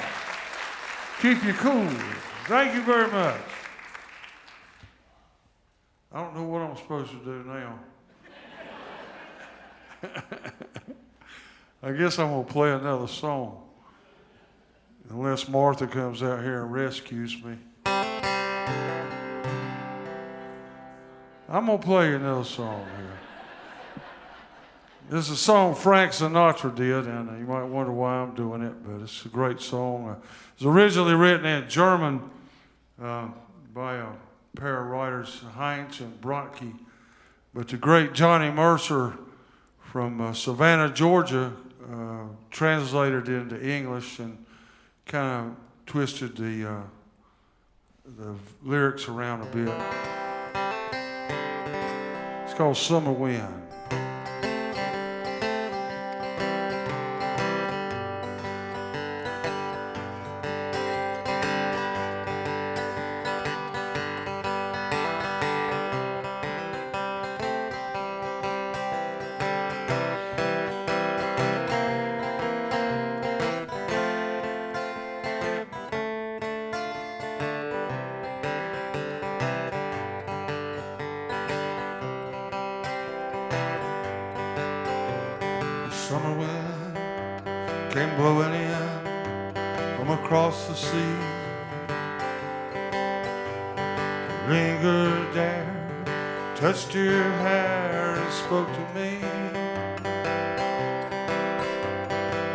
Keep you cool. Thank you very much. I don't know what I'm supposed to do now. I guess I'm going to play another song. Unless Martha comes out here and rescues me. I'm going to play you another song here. This is a song Frank Sinatra did, and you might wonder why I'm doing it, but it's a great song. It was originally written in German by a pair of writers, Heinz and Brodke, but the great Johnny Mercer from Savannah, Georgia, translated it into English and kind of twisted the lyrics around a bit. It's called Summer Wind. Summer wind came blowing in from across the sea. Lingered there, touched your hair and spoke to me.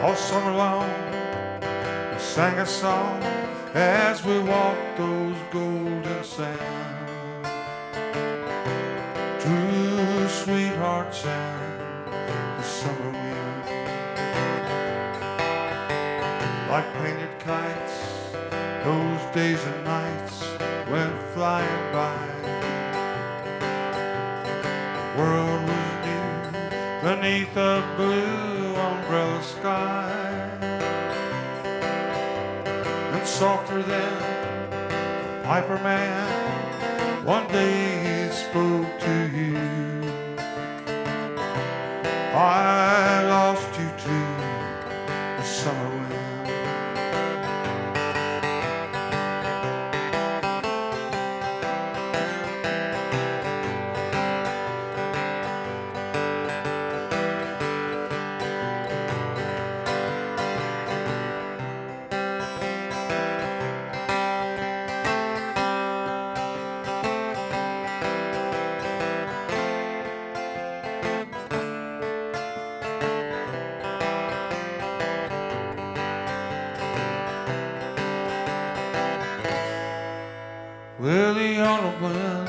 All summer long we sang a song as we walked those golden sands. True sweetheart sang the summer wind. Like painted kites, those days and nights went flying by. The world was new beneath a blue umbrella sky. And softer than a piper man, one day he spoke to you. I lost you to the summer wind. Well, the autumn wind,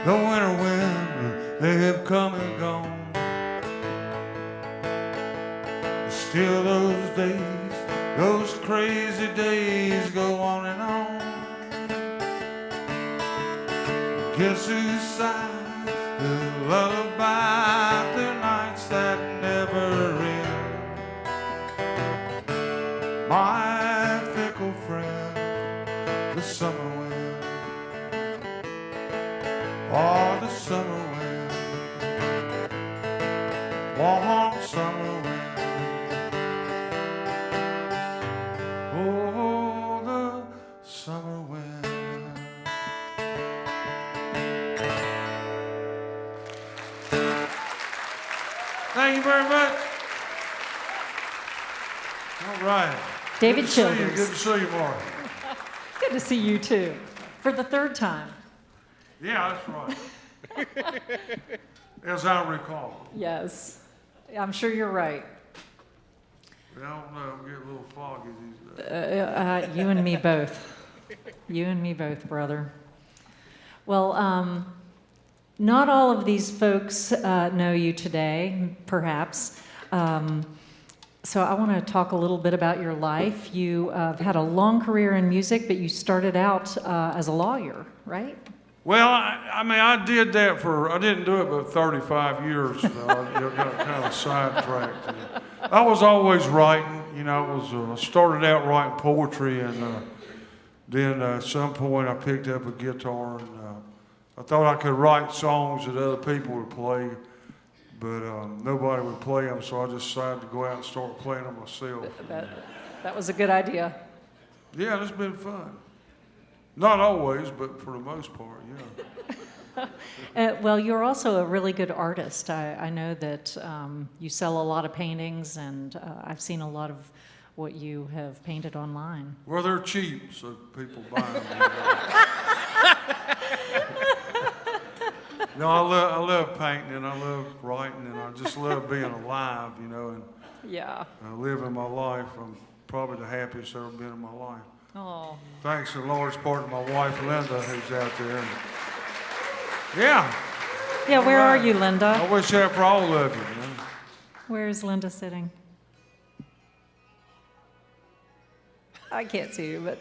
the winter wind, they have come and gone. Still those days, those crazy days go on and on. Guess who sighs the lullaby through nights that never end? My fickle friend, warm summer wind. Oh, the summer wind. Thank you very much. All right. David Good Childers. to see you, Martha. Good to see you too, for the third time. Yeah, that's right. As I recall. Yes, I'm sure you're right. I don't know, I'm getting a little foggy these days. You and me both. You and me both, brother. Well, not all of these folks know you today, perhaps. So I want to talk a little bit about your life. You have had a long career in music, but you started out as a lawyer, right? Well, I mean, I did that I didn't do it but 35 years. I got kind of sidetracked. I was always writing, I started out writing poetry, and then at some point I picked up a guitar, and I thought I could write songs that other people would play, but nobody would play them, so I just decided to go out and start playing them myself. That was a good idea. Yeah, it's been fun. Not always, but for the most part, yeah. Well, you're also a really good artist. I know that you sell a lot of paintings, and I've seen a lot of what you have painted online. Well, they're cheap, so people buy them. No, I love painting, and I love writing, and I just love being alive, and Yeah. living my life. I'm probably the happiest I've ever been in my life. Oh. Thanks in large part to my wife, Linda, who's out there. Yeah. Yeah, where are you, I Linda? wish that for all of you. Where is Linda sitting? I can't see you, but...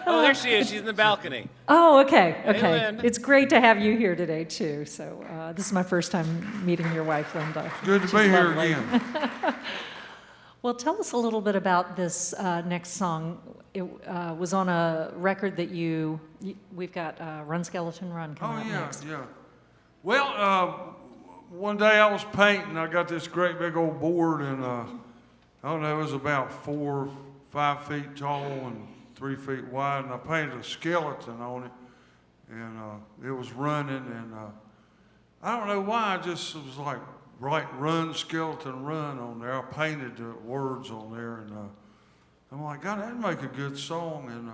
Oh, there she is. She's in the balcony. Oh, okay, okay. Hey, Lynn. It's great to have you here today, too. So this is my first time meeting your wife, Linda. Good to She's be here lovely. again. Well, tell us a little bit about this next song. It was on a record that we've got Run Skeleton Run coming up next. Yeah. Well, one day I was painting. I got this great big old board, and I don't know, it was about 4 or 5 feet tall and 3 feet wide, and I painted a skeleton on it, and it was running, and I don't know why, it was like, write Run Skeleton Run on there. I painted the words on there, and I'm like, God, that'd make a good song. And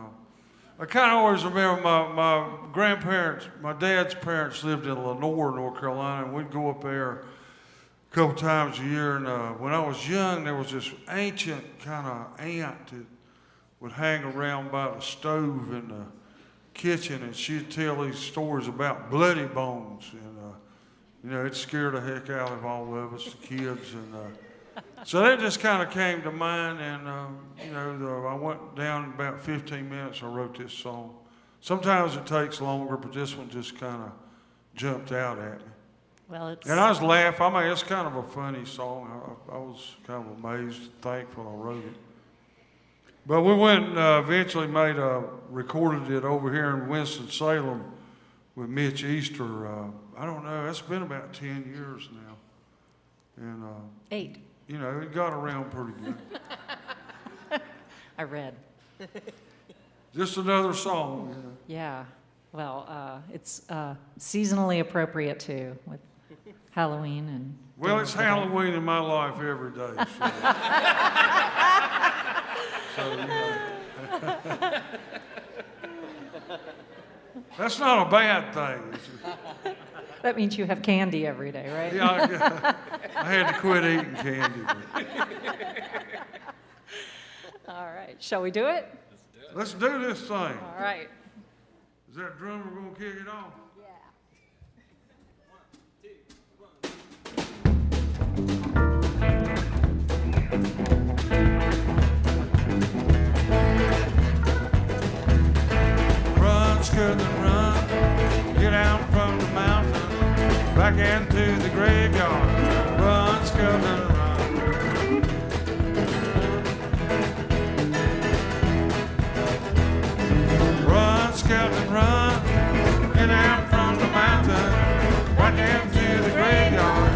I kind of always remember my grandparents, my dad's parents lived in Lenore, North Carolina, and we'd go up there a couple times a year. And when I was young, there was this ancient kind of aunt that would hang around by the stove in the kitchen, and she'd tell these stories about bloody bones. And it scared the heck out of all of us, the kids, and so that just kind of came to mind. And I went down about 15 minutes. I wrote this song. Sometimes it takes longer, but this one just kind of jumped out at me. Well, it's... And I was laughing. I mean, it's kind of a funny song. I was kind of amazed, thankful I wrote it. But we went and eventually recorded it over here in Winston-Salem with Mitch Easter. I don't know, it's been about 10 years now. And 8. It got around pretty good. I read. Just another song. Yeah. Well, it's seasonally appropriate too, with Halloween and... Well, it's Halloween in my life every day. So that's not a bad thing. That means you have candy every day, right? Yeah, I had to quit eating candy. All right. Shall we do it? Let's do this thing. All right. Is that drummer going to kick it off? Run, skeleton, run, get out from the mountain, back into the graveyard. Run, skeleton, run. Run, skeleton, run, get out from the mountain, back into the graveyard.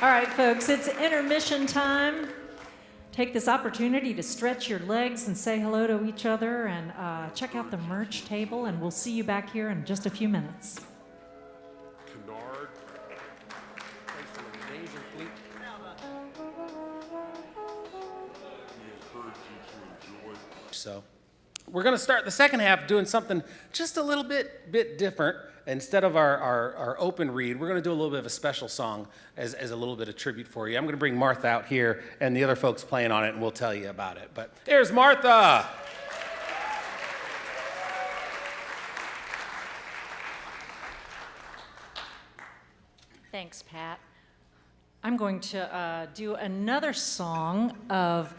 All right, folks, it's intermission time. Take this opportunity to stretch your legs and say hello to each other and check out the merch table, and we'll see you back here in just a few minutes. So we're going to start the second half doing something just a little bit different. Instead of our open read, we're going to do a little bit of a special song as a little bit of tribute for you. I'm going to bring Martha out here and the other folks playing on it, and we'll tell you about it. But here's Martha. Thanks, Pat. I'm going to do another song of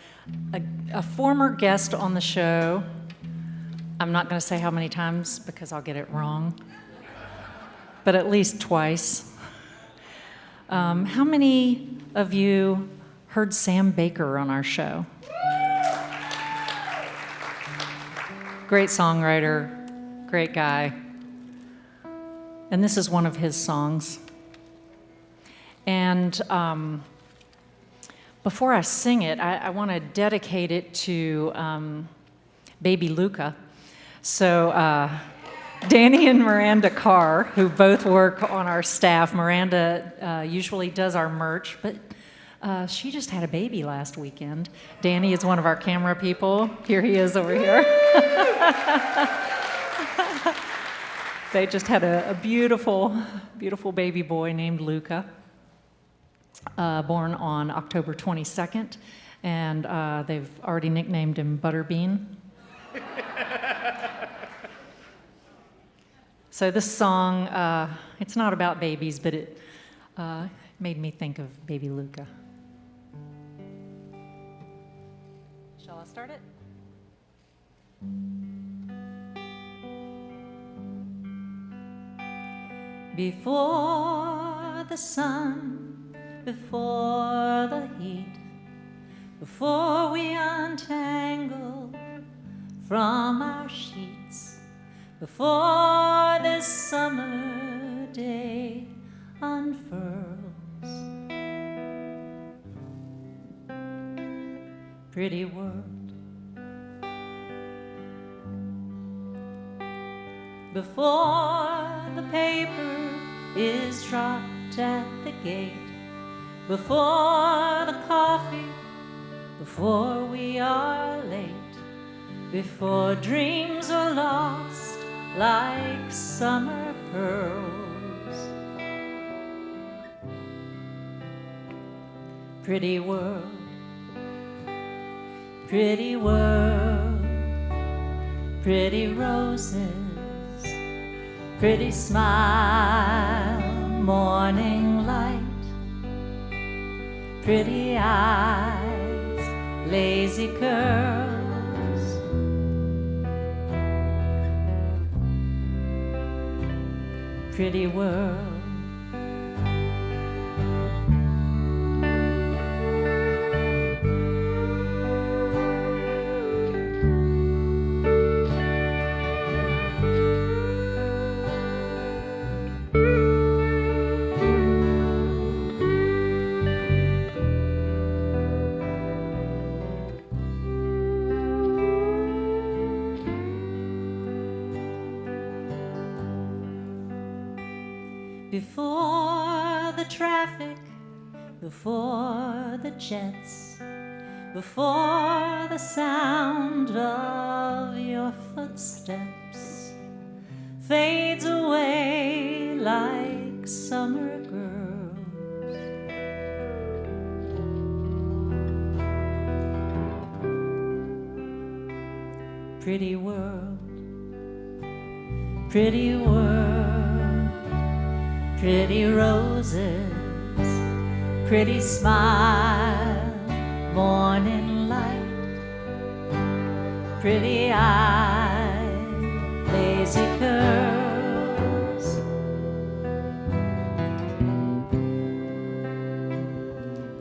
a former guest on the show. I'm not going to say how many times because I'll get it wrong, but at least twice. How many of you heard Sam Baker on our show? Great songwriter, great guy. And this is one of his songs. And before I sing it, I want to dedicate it to baby Luca. So Danny and Miranda Carr, who both work on our staff, Miranda usually does our merch, but she just had a baby last weekend. Danny is one of our camera people. Here he is over here. They just had a beautiful, beautiful baby boy named Luca. Born on October 22nd, and they've already nicknamed him Butterbean. So this song, it's not about babies, but it made me think of baby Luca. Shall I start it? Before the sun, before the heat, before we untangle from our sheets, before this summer day unfurls. Pretty world. Before the paper is dropped at the gate, before the coffee, before we are late, before dreams are lost like summer pearls. Pretty world, pretty world, pretty roses, pretty smile, morning light, pretty eyes, lazy curls, pretty world. Before the traffic, before the jets, before the sound of your footsteps fades away like summer girls. Pretty world, pretty world. Pretty roses, pretty smile, morning light, pretty eyes, lazy curls,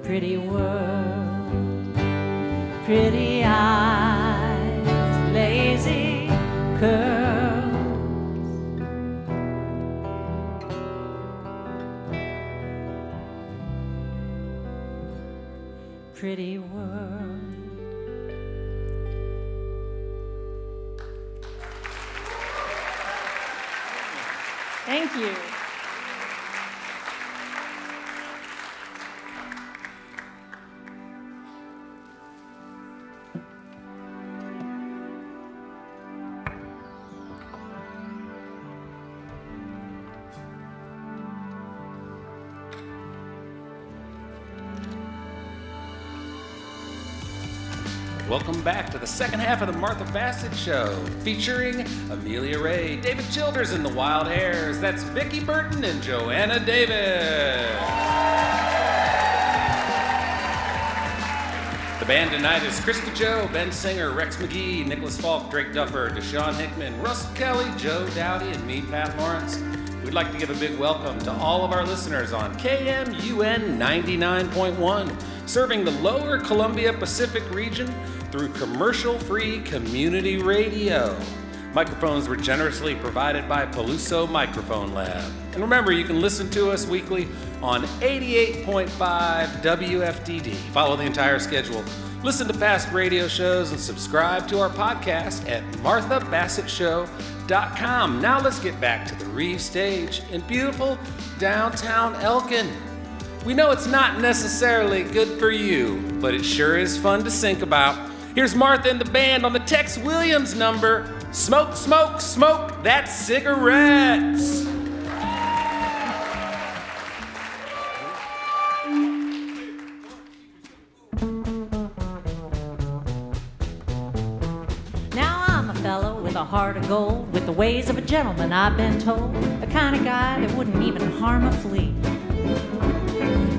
pretty world, pretty eyes, lazy curls. pretty world. Thank you. Welcome back to the second half of the Martha Bassett Show, featuring Amelia Ray, David Childers, and the Wild Hares. That's Vicki Burton and Joanna Davis. The band tonight is Krista Joe, Ben Singer, Rex McGee, Nicholas Falk, Drake Duffer, Deshaun Hickman, Russell Kelly, Joe Dowdy, and me, Pat Lawrence. We'd like to give a big welcome to all of our listeners on KMUN 99.1, serving the lower Columbia Pacific region through commercial-free community radio. Microphones were generously provided by Peluso Microphone Lab. And remember, you can listen to us weekly on 88.5 WFDD. Follow the entire schedule, listen to past radio shows, and subscribe to our podcast at marthabassettshow.com. Now let's get back to the Reeves stage in beautiful downtown Elkin. We know it's not necessarily good for you, but it sure is fun to think about. Here's Martha and the band on the Tex Williams number, Smoke, Smoke, Smoke That Cigarette. Now I'm a fellow with a heart of gold, with the ways of a gentleman, I've been told. A kind of guy that wouldn't even harm a flea.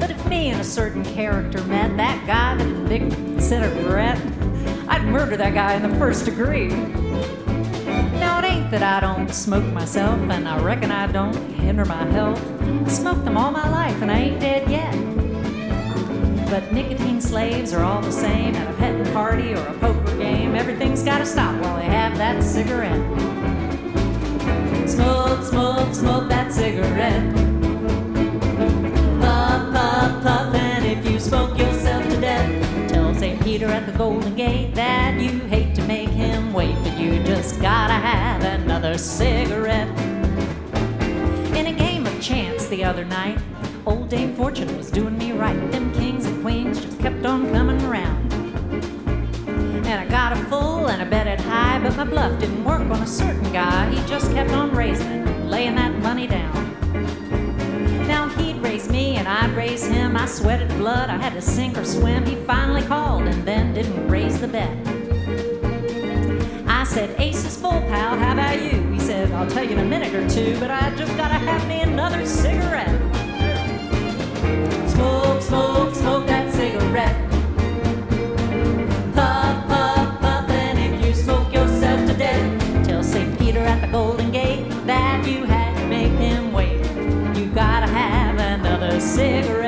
But if me and a certain character met, that guy that Vic Cigarette, I'd murder that guy in the first degree. Now it ain't that I don't smoke myself, and I reckon I don't hinder my health. I smoked them all my life and I ain't dead yet. But nicotine slaves are all the same at a petting party or a poker game. Everything's gotta stop while they have that cigarette. Smoke, smoke, smoke that cigarette. Puff, puff, puff, and if you smoke yourself to death, tell St. Peter at the Golden Gate that you hate to make him wait, but you just gotta have another cigarette. In a game of chance the other night, old Dame Fortune was doing me right. Them kings and queens just kept on coming around. And I got a full and I bet it high, but my bluff didn't work on a certain guy. He just kept on raising it, laying that money down. Now he'd raise me and I'd raise him. I sweated blood, I had to sink or swim. He finally called and then didn't raise the bet. I said, ace is full, pal, how about you? He said, I'll tell you in a minute or two, but I just gotta have me another cigarette. Smoke, smoke, smoke that cigarette. Puff, puff, puff, and if you smoke yourself to death, tell St. Peter at the Golden Gate that you had to make him wait. You gotta have another cigarette.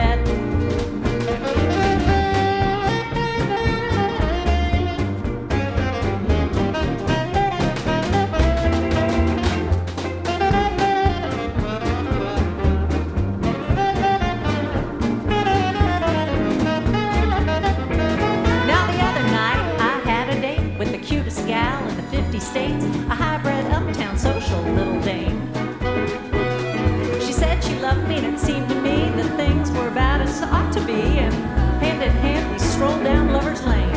Gal in the 50 states, a hybrid uptown social little dame. She said she loved me and it seemed to me that things were about as ought to be, and hand in hand we strolled down Lover's Lane.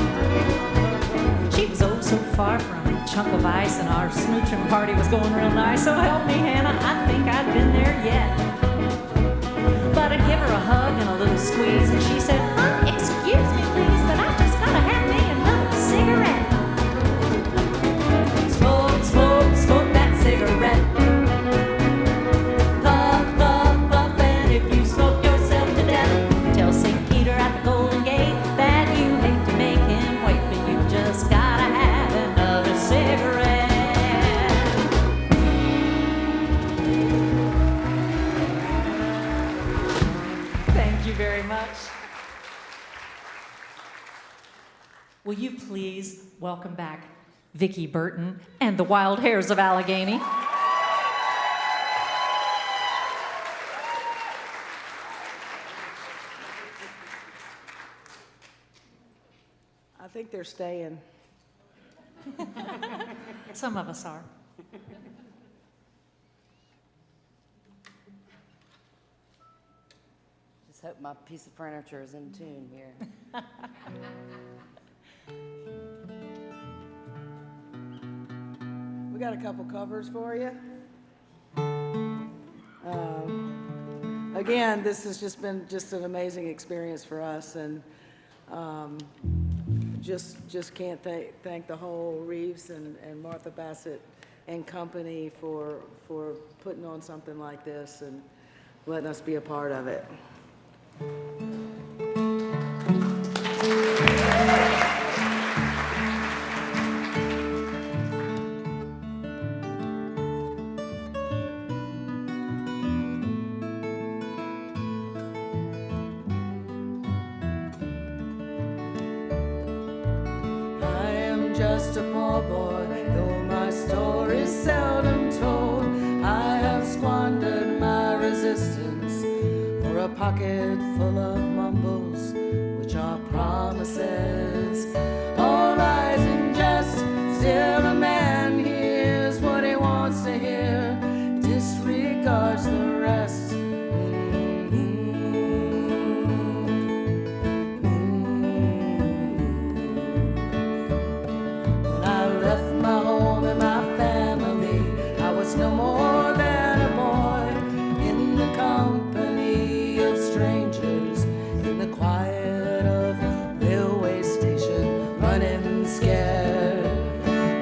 She was oh so far from a chunk of ice, and our smooching party was going real nice. So help me, Hannah, I think I'd been there yet. But I'd give her a hug and a little squeeze, and she said, excuse me please, but I just gotta have me another cigarette. Smoke, smoke that cigarette. Puff, puff, puff, and if you smoke yourself to death, tell St. Peter at the Golden Gate that you hate to make him wait, but you just gotta have another cigarette. Thank you very much. Will you please welcome back Vicki Burton and the Wild Hares of Allegheny. think they're staying. Some of us are. Just hope my piece of furniture is in tune here. We got a couple covers for you. Again, this has just been an amazing experience for us, and just can't thank the whole Reeves and Martha Bassett and company for putting on something like this and letting us be a part of it. Just a poor boy, though my story's seldom told. I have squandered my resistance for a pocket full of mumbles, which are promises. All lies and jest, still a man hears what he wants to hear, disregards the rest. No more than a boy in the company of strangers, in the quiet of a railway station, running scared,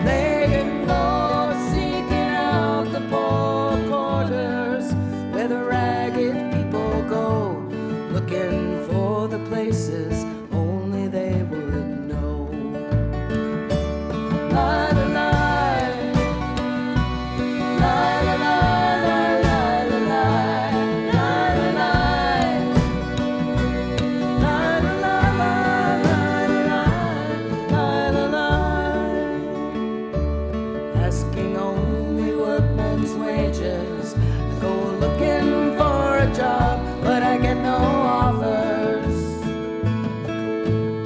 laying low, seeking out the poor quarters where the ragged people go, looking for the places only they would know. La, la, la. But I get no offers,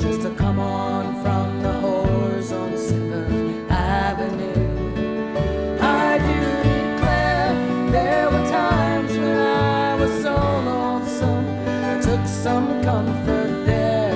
just to come on from the whores on 7th Avenue. I do declare there were times when I was so lonesome, I took some comfort there.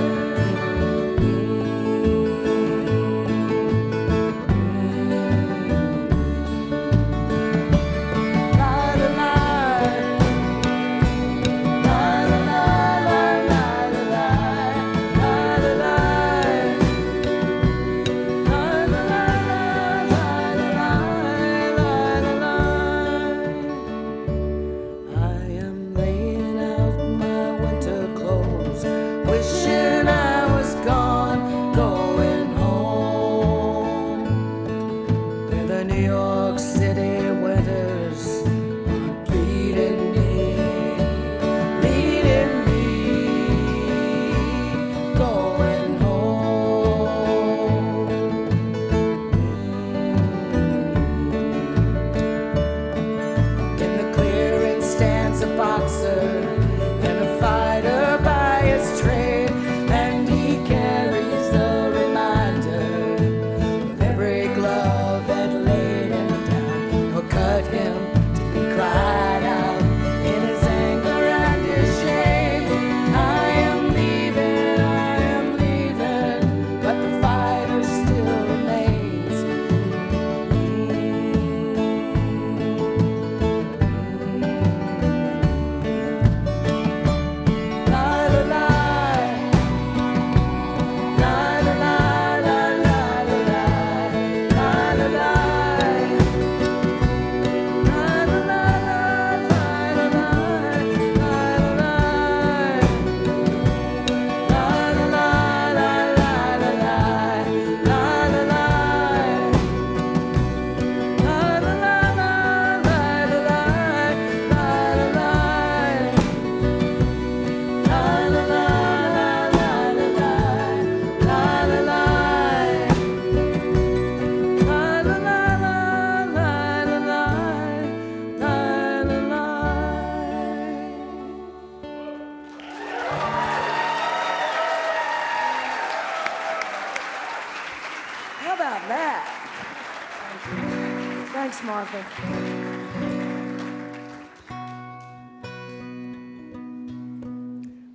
Thanks, Martha.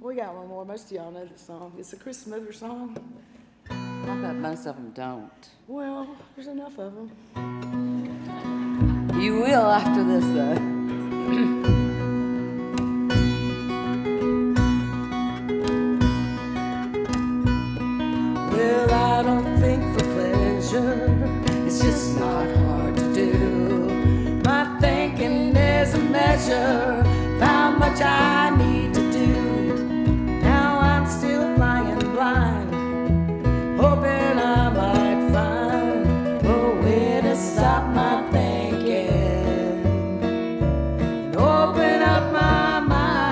We got one more. Most of y'all know the song. It's a Chris Smoother song. I bet most of them don't. Well, there's enough of them. You will after this, though. Well, I don't think for pleasure, it's just not hard to do. My thinking is a measure of how much I need to do. Now I'm still flying blind, hoping I might find a way to stop my thinking and open up my mind.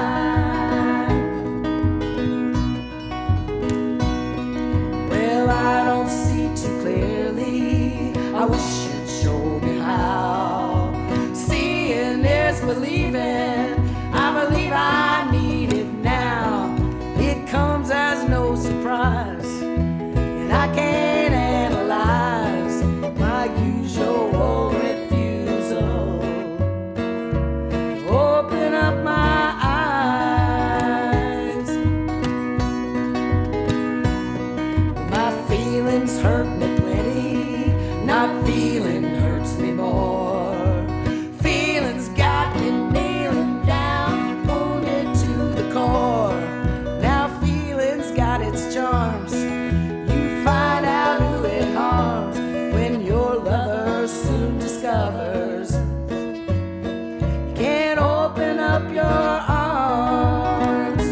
Well, I don't see too clearly. I wish you'd show me how. Seeing is believing. I believe I need it now. It comes as no surprise, and I can't analyze my usual refusal to open up my eyes. My feelings hurt me plenty, not feeling hurts me more. Feelings got me nailing down, wounded to the core. Now feelings got its charms. You find out who it harms when your lover soon discovers you can't open up your arms.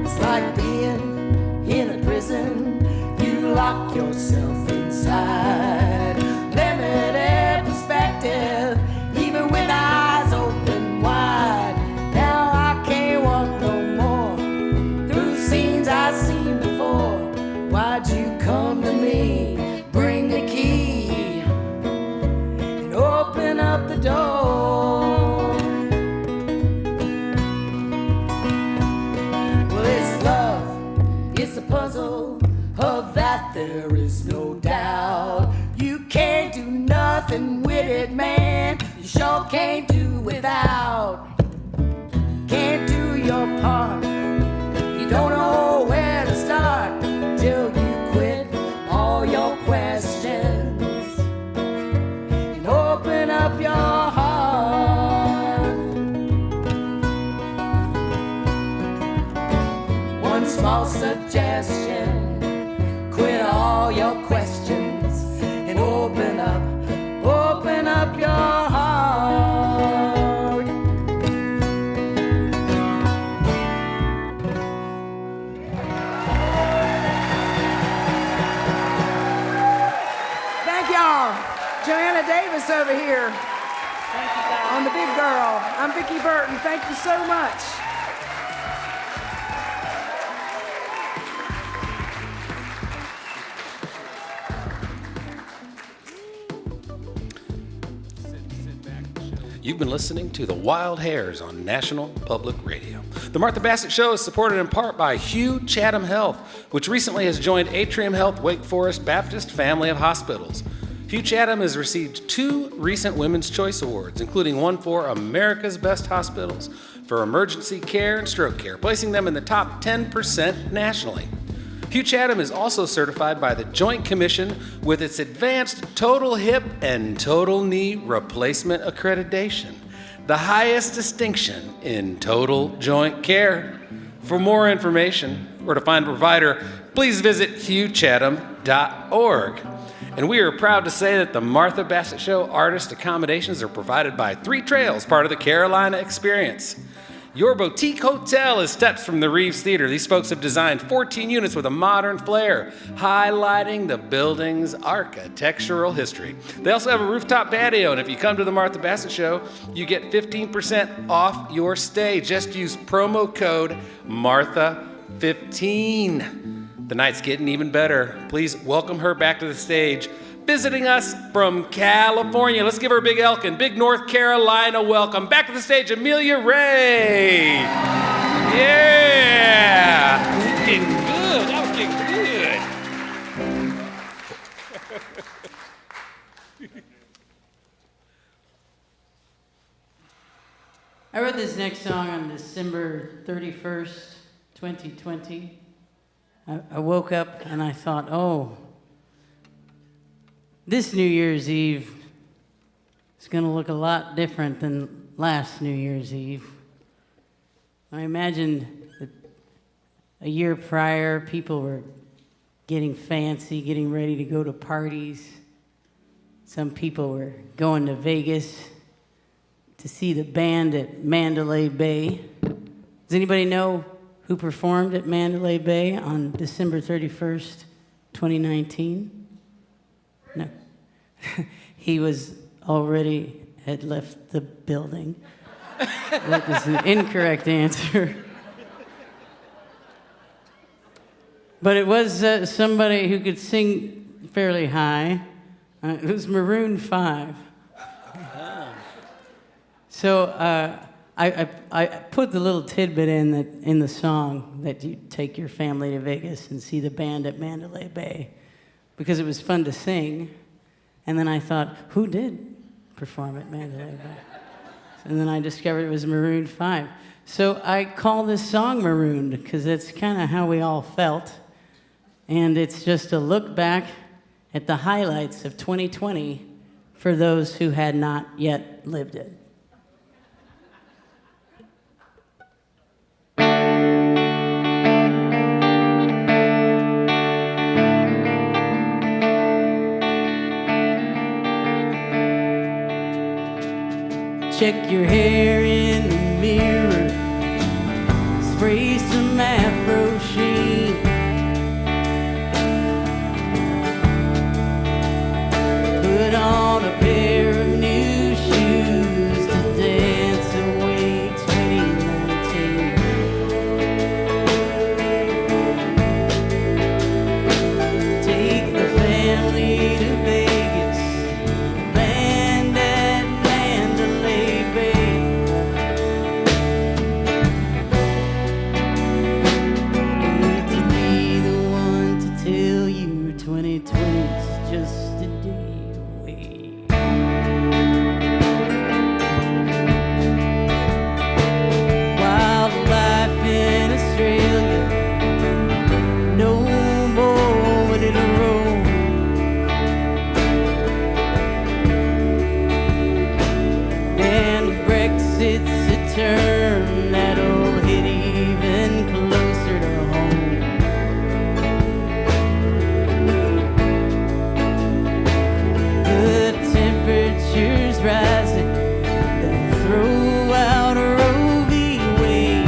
It's like being in a prison. You lock yourself inside. Limited perspective, even with eyes open wide. Now I can't walk no more through scenes I've seen before. Why'd you come to me? Bring the key and open up the door. Well, it's love, it's a puzzle, of that there is no doubt. You can't do nothing with it, man. You sure can't do without. Can't do your part. You don't know where to start till you quit all your questions and open up your heart. One small suggestion: quit all your questions and open up your heart. Thank y'all. Joanna Davis over here on the big girl. I'm Vicki Burton. Thank you so much. You've been listening to the Wild Hares on National Public Radio. The Martha Bassett Show is supported in part by Hugh Chatham Health, which recently has joined Atrium Health Wake Forest Baptist Family of Hospitals. Hugh Chatham has received 2 recent Women's Choice Awards, including one for America's Best Hospitals for emergency care and stroke care, placing them in the top 10% nationally. Hugh Chatham is also certified by the Joint Commission with its advanced total hip and total knee replacement accreditation, the highest distinction in total joint care. For more information or to find a provider, please visit hughchatham.org. And we are proud to say that the Martha Bassett Show artist accommodations are provided by 3 Trails, part of the Carolina Experience. Your boutique hotel is steps from the Reeves Theater. These folks have designed 14 units with a modern flair, highlighting the building's architectural history. They also have a rooftop patio, and if you come to the Martha Bassett Show, you get 15% off your stay. Just use promo code MARTHA15. The night's getting even better. Please welcome her back to the stage. Visiting us from California. Let's give her a big Elkin, big North Carolina welcome. Back to the stage, Amelia Ray. Yeah. That was getting good. I wrote this next song on December 31st, 2020. I woke up and I thought, oh, this New Year's Eve is going to look a lot different than last New Year's Eve. I imagined that a year prior, people were getting fancy, getting ready to go to parties. Some people were going to Vegas to see the band at Mandalay Bay. Does anybody know who performed at Mandalay Bay on December 31st, 2019? No. He was already had left the building. That is an incorrect answer. But it was somebody who could sing fairly high. It was Maroon 5. So I put the little tidbit in the song that you take your family to Vegas and see the band at Mandalay Bay because it was fun to sing. And then I thought, who did perform at Mandalay Bay? And then I discovered it was Maroon 5. So I call this song Marooned because that's kind of how we all felt. And it's just a look back at the highlights of 2020 for those who had not yet lived it. Check your hair in the mirror, spray some afro sheen. Put on a pair of new shoes to dance away 2019. Take the family to Vegas, band at Mandalay Bay. Hate to be the one to tell you 2020's just a day away. Wildlife in Australia, no more little roam. And Brexit's a term that'll hit even closer to home. The temperature's rising, they'll throw out a Roe v. Wade.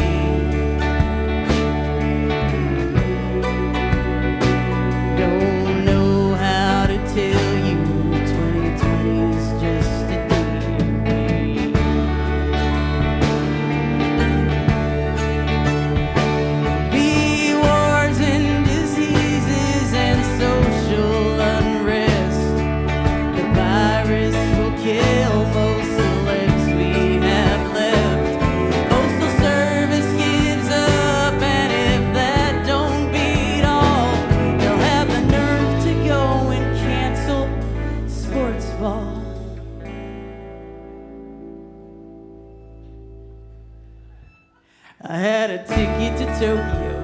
Don't know how to tell you 2020's just a day away. Be wars and diseases and social unrest. The virus will kill most celebs we have left. Postal Service gives up, and if that don't beat all, they'll have the nerve to go and cancel sports ball. I had a ticket to Tokyo.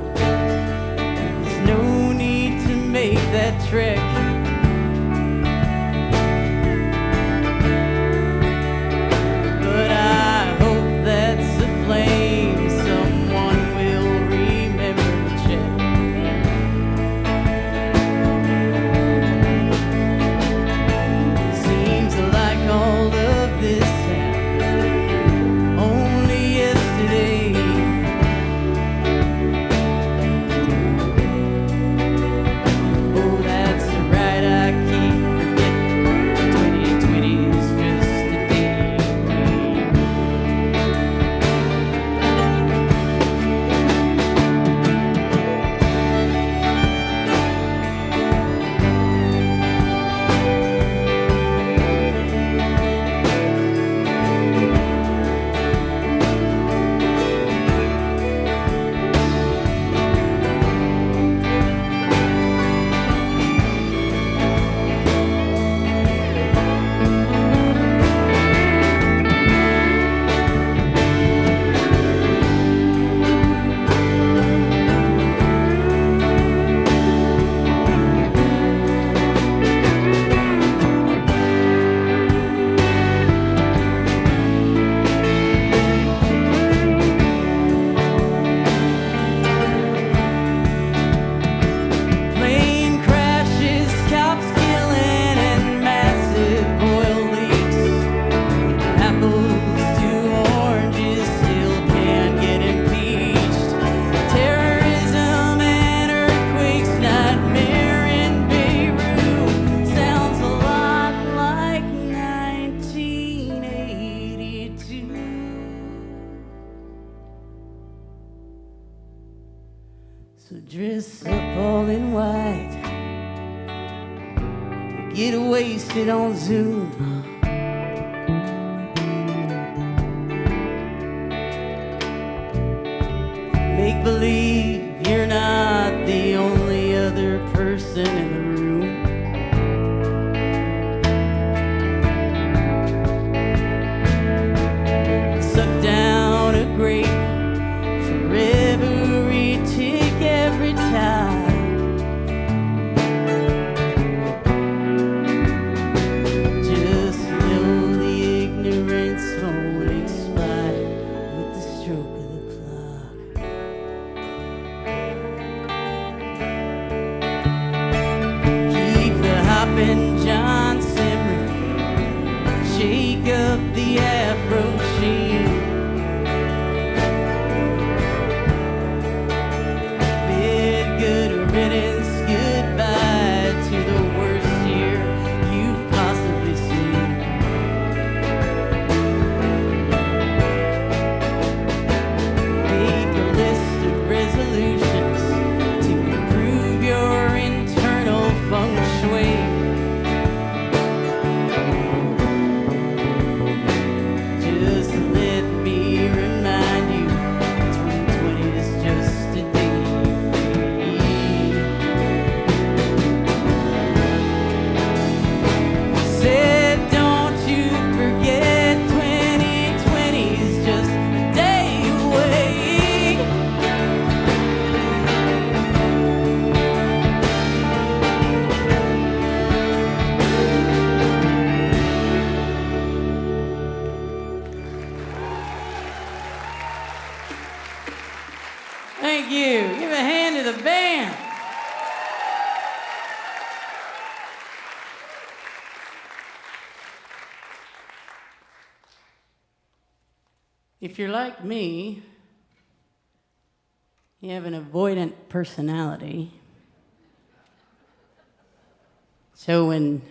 There's no need to make that trek. But I hope that's a flame someone will remember to check. Seems like all of this happened only yesterday. Oh, that's right. So dress up all in white, get wasted on Zoom. Make believe you're not the only other person in the room. Suck down a grape for every tick, every time. Just know the ignorance won't expire with the stroke of the clock. Keep the hoppin' John simmering, shake up the afro sheen. Bid good riddance, goodbye to the worst year you've possibly seen. Make a list of resolutions to improve your internal feng shui. Just let me remind you, 2020 is just a day. Said, don't you forget, 2020 is just a day away. Thank you. Give a hand to the band. If you're like me, you have an avoidant personality. So when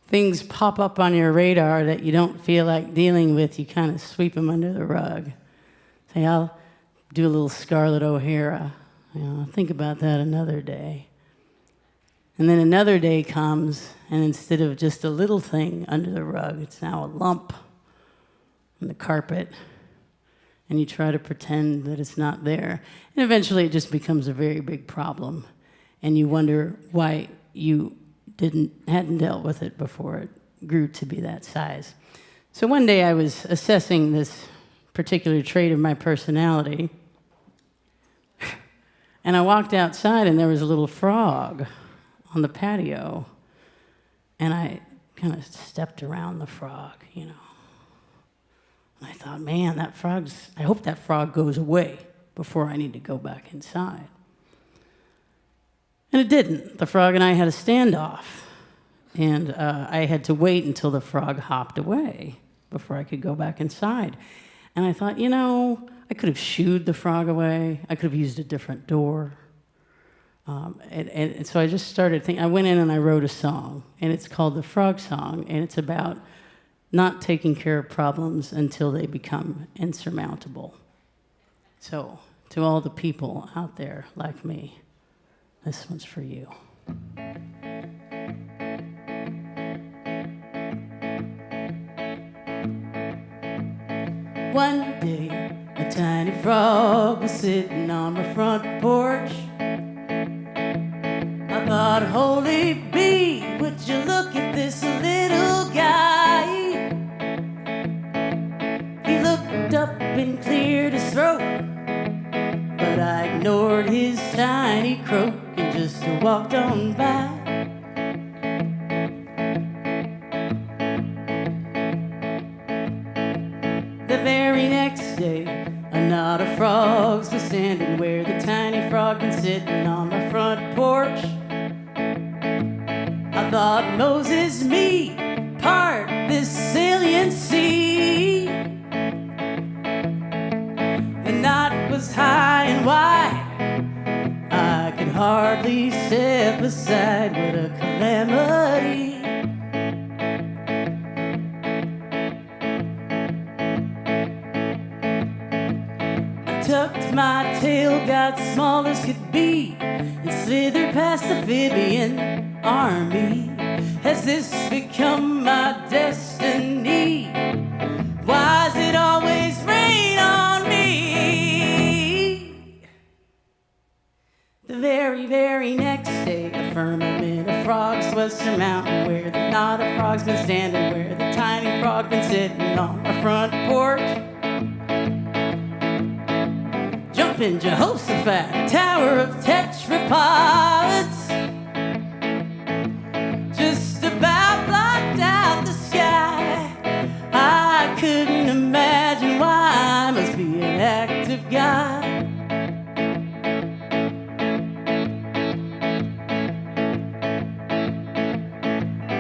things pop up on your radar that you don't feel like dealing with, you kind of sweep them under the rug. Say, I'll do a little Scarlett O'Hara. I'll think about that another day. And then another day comes, and instead of just a little thing under the rug, it's now a lump on the carpet. And you try to pretend that it's not there. And eventually it just becomes a very big problem. And you wonder why you hadn't dealt with it before it grew to be that size. So one day I was assessing this particular trait of my personality, and I walked outside and there was a little frog on the patio, and I kind of stepped around the frog, And I thought, man, I hope that frog goes away before I need to go back inside. And it didn't. The frog and I had a standoff. And I had to wait until the frog hopped away before I could go back inside. And I thought, I could have shooed the frog away. I could have used a different door. And so I just started thinking. I went in and I wrote a song. And it's called The Frog Song. And it's about not taking care of problems until they become insurmountable. So to all the people out there like me, this one's for you. One day, a tiny frog was sitting on my front porch. I thought, holy bee, would you look at this little guy? He looked up and cleared his throat, but I ignored his tiny croak and just walked on by. The very next day, a knot of frogs was standing where the tiny frog been sitting on my front porch. I thought, Moses, me, part this alien sea. The knot was high and wide, I could hardly step aside. What a calamity. tucked my tail, got small as could be, and slithered past the amphibian army. Has this become my destiny? Why does it always rain on me? The very, very next day, a firmament of frogs was surmounting where the knot of frogs been standing, where the tiny frog been sitting on my front porch. Jumping Jehoshaphat, tower of tetrapods, just about blocked out the sky. I couldn't imagine why. I must be an active guy.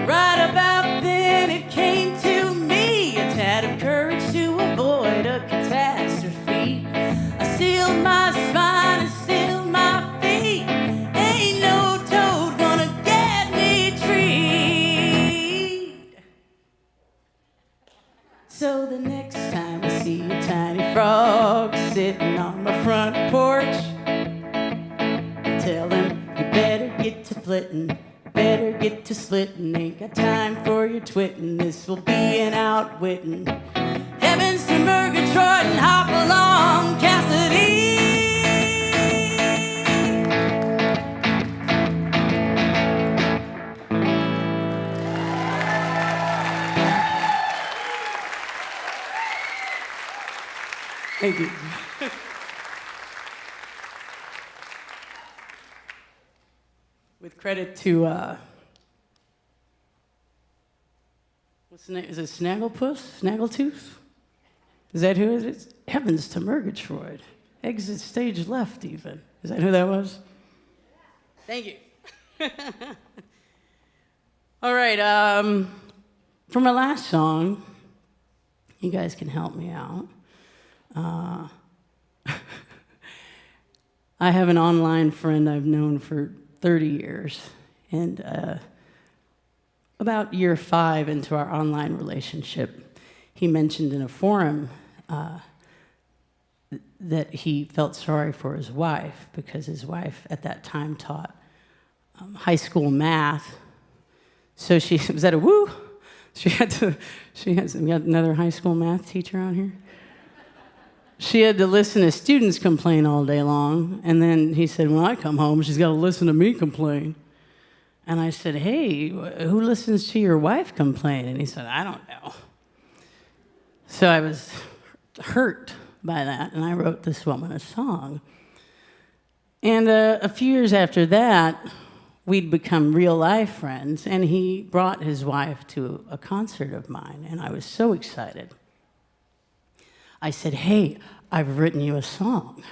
Right about then it came to me, a tad of courage to avoid a catastrophe. I sealed my spine and stilled my feet. Ain't no toad gonna get me treed. So the next time I see a tiny frog sitting on my front porch, I tell him, you better get to flitting, better get to splitting. Ain't got time for your twitting, this will be an outwitting. Heavens to Murgatroyd and hop along, Cassidy. Thank you. With credit to, what's the name? Is it Snagglepuss? Snaggletooth? Is that who it is? Heavens to Murgatroyd. Exit stage left, even. Is that who that was? Thank you. All right, for my last song, you guys can help me out. I have an online friend I've known for 30 years, and about year 5 into our online relationship, he mentioned in a forum that he felt sorry for his wife because his wife at that time taught high school math. So she, was that a woo? We got another high school math teacher out here? She had to listen to students complain all day long, and then he said, when I come home, she's got to listen to me complain. And I said, hey, who listens to your wife complain? And he said, I don't know. So I was hurt by that, and I wrote this woman a song. And a few years after that, we'd become real-life friends, and he brought his wife to a concert of mine, and I was so excited. I said, hey, I've written you a song.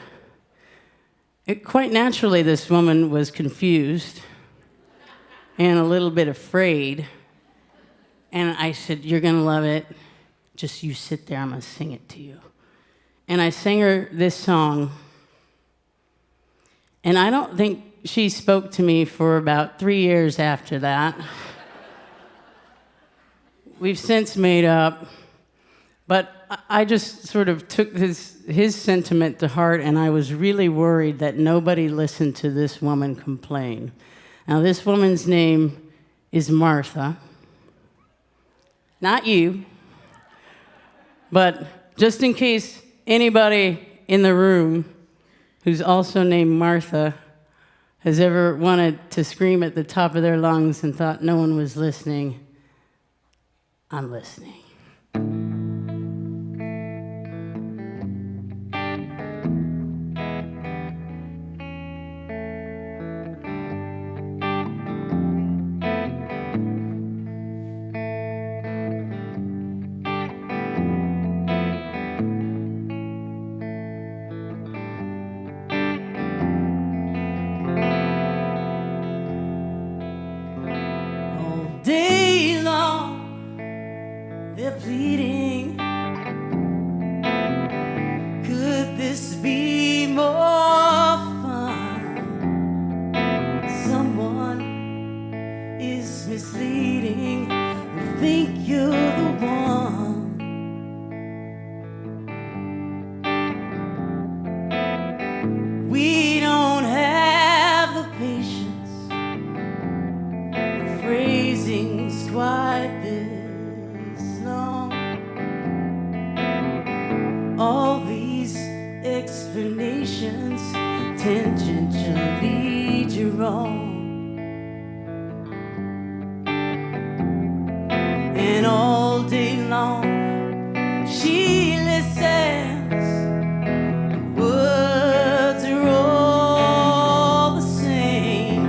Quite naturally, this woman was confused and a little bit afraid. And I said, you're going to love it. Just you sit there, I'm going to sing it to you. And I sang her this song. And I don't think she spoke to me for about 3 years after that. We've since made up. But I just sort of took his sentiment to heart, and I was really worried that nobody listened to this woman complain. Now, this woman's name is Martha. Not you. But just in case anybody in the room who's also named Martha has ever wanted to scream at the top of their lungs and thought no one was listening, I'm listening. Day long, they're pleading. Could this be more fun? Someone is misleading. We think you're the one. All these explanations tangentially lead you wrong. And all day long she listens. Words are all the same,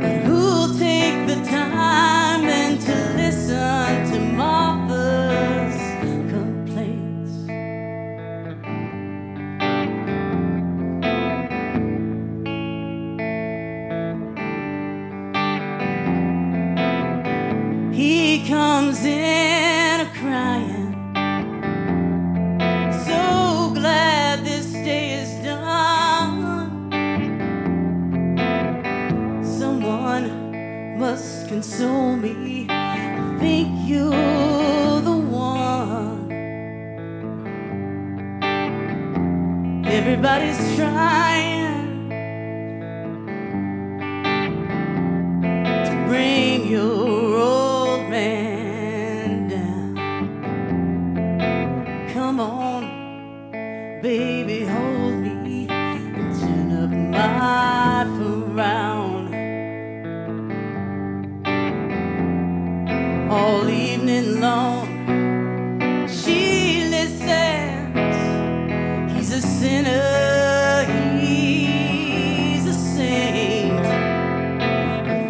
but who'll take the time then to listen to Martha's complaints? He comes in a-crying, so glad this day is done. Someone must console me, I think you're the one. Everybody's trying to bring your old man down. Come on, baby, hold me and turn up my around. All evening long she listens. He's a sinner, he's a saint.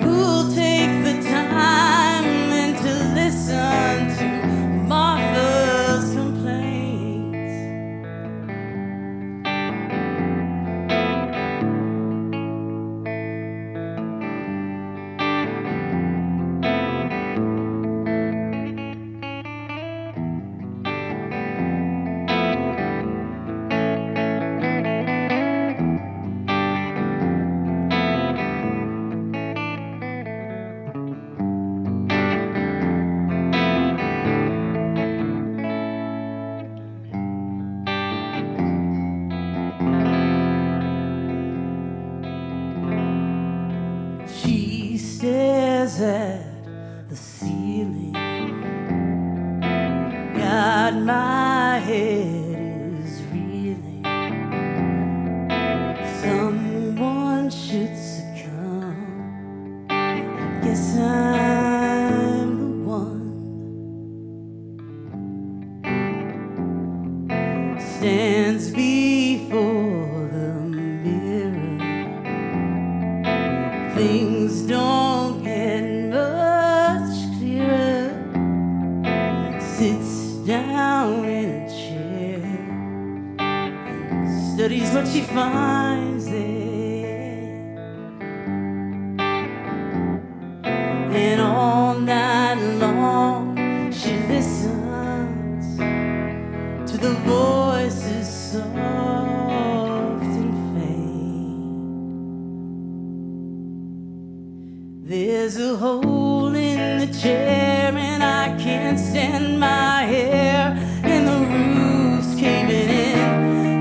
Who'll take the time then to listen to Martha's complaints? She stares at the ceiling. God, my head is reeling. Someone should succumb. I guess I'm the one. Stands before the mirror. Things don't get much clearer. Sits down in a chair, studies what she finds there, and all night long she listens to the voices soft and faint. There's a hole in the chair and I can't stand my hair, and the roof's caving in,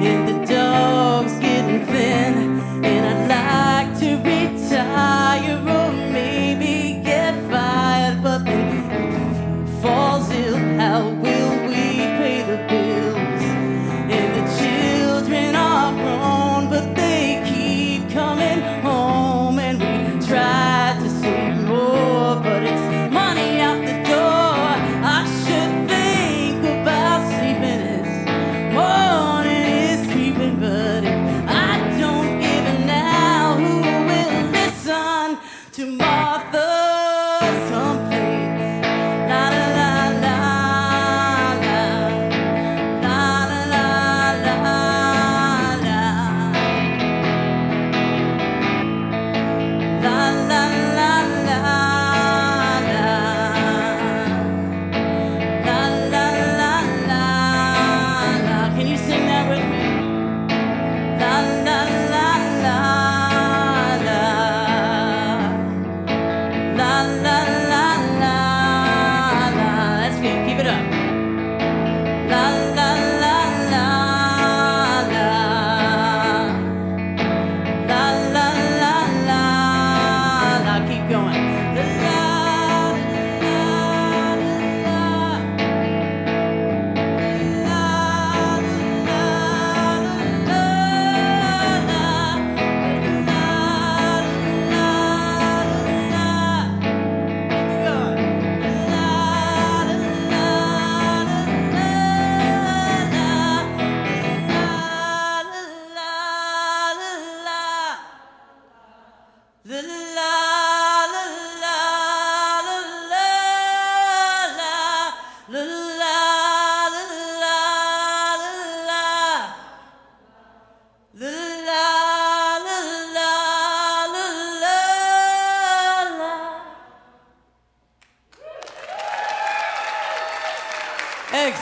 and the dog's getting thin, and I'd like to retire or maybe get fired, but then if he falls ill, how will we pay the bills? And the children are grown, but they keep coming home, and we try to save more, but it's money out the door. I should think about sleeping as morning is creeping, but if I don't give it now, who will listen to Martha's complaints? La la la la la la la la la la la la la. Can you sing that with me? La la la la la. La la la la la. That's good. Keep it up. La la la la la. La la la la la. Keep going. La la la la. La la la la.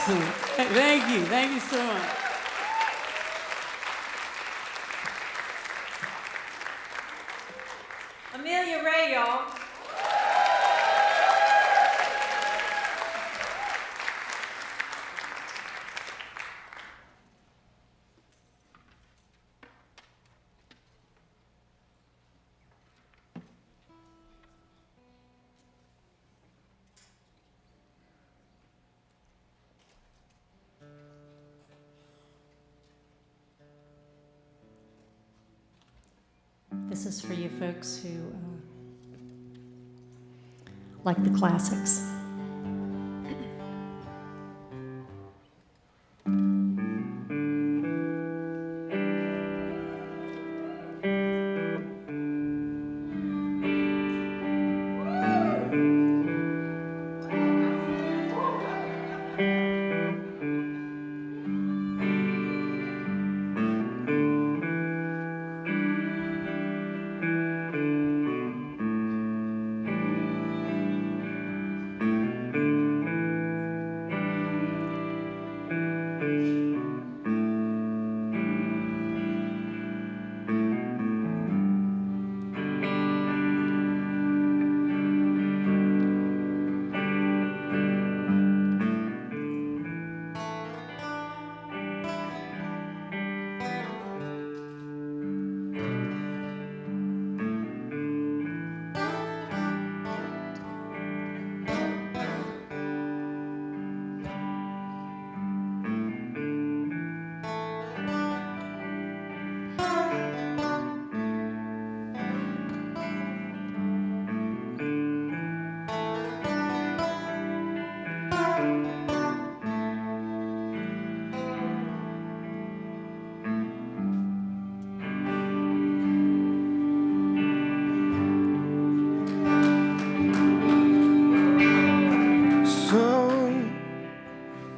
Excellent. Thank you. Thank you so much. Amelia Ray, y'all. This is for you folks who like the classics.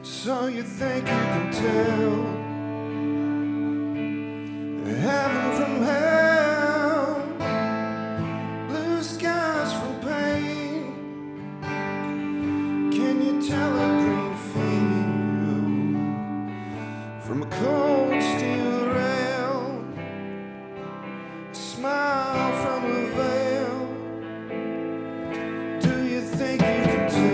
So you think you can tell heaven from hell, blue skies from pain? Can you tell a green field from a cold steel rail, a smile from a veil? Do you think you can tell?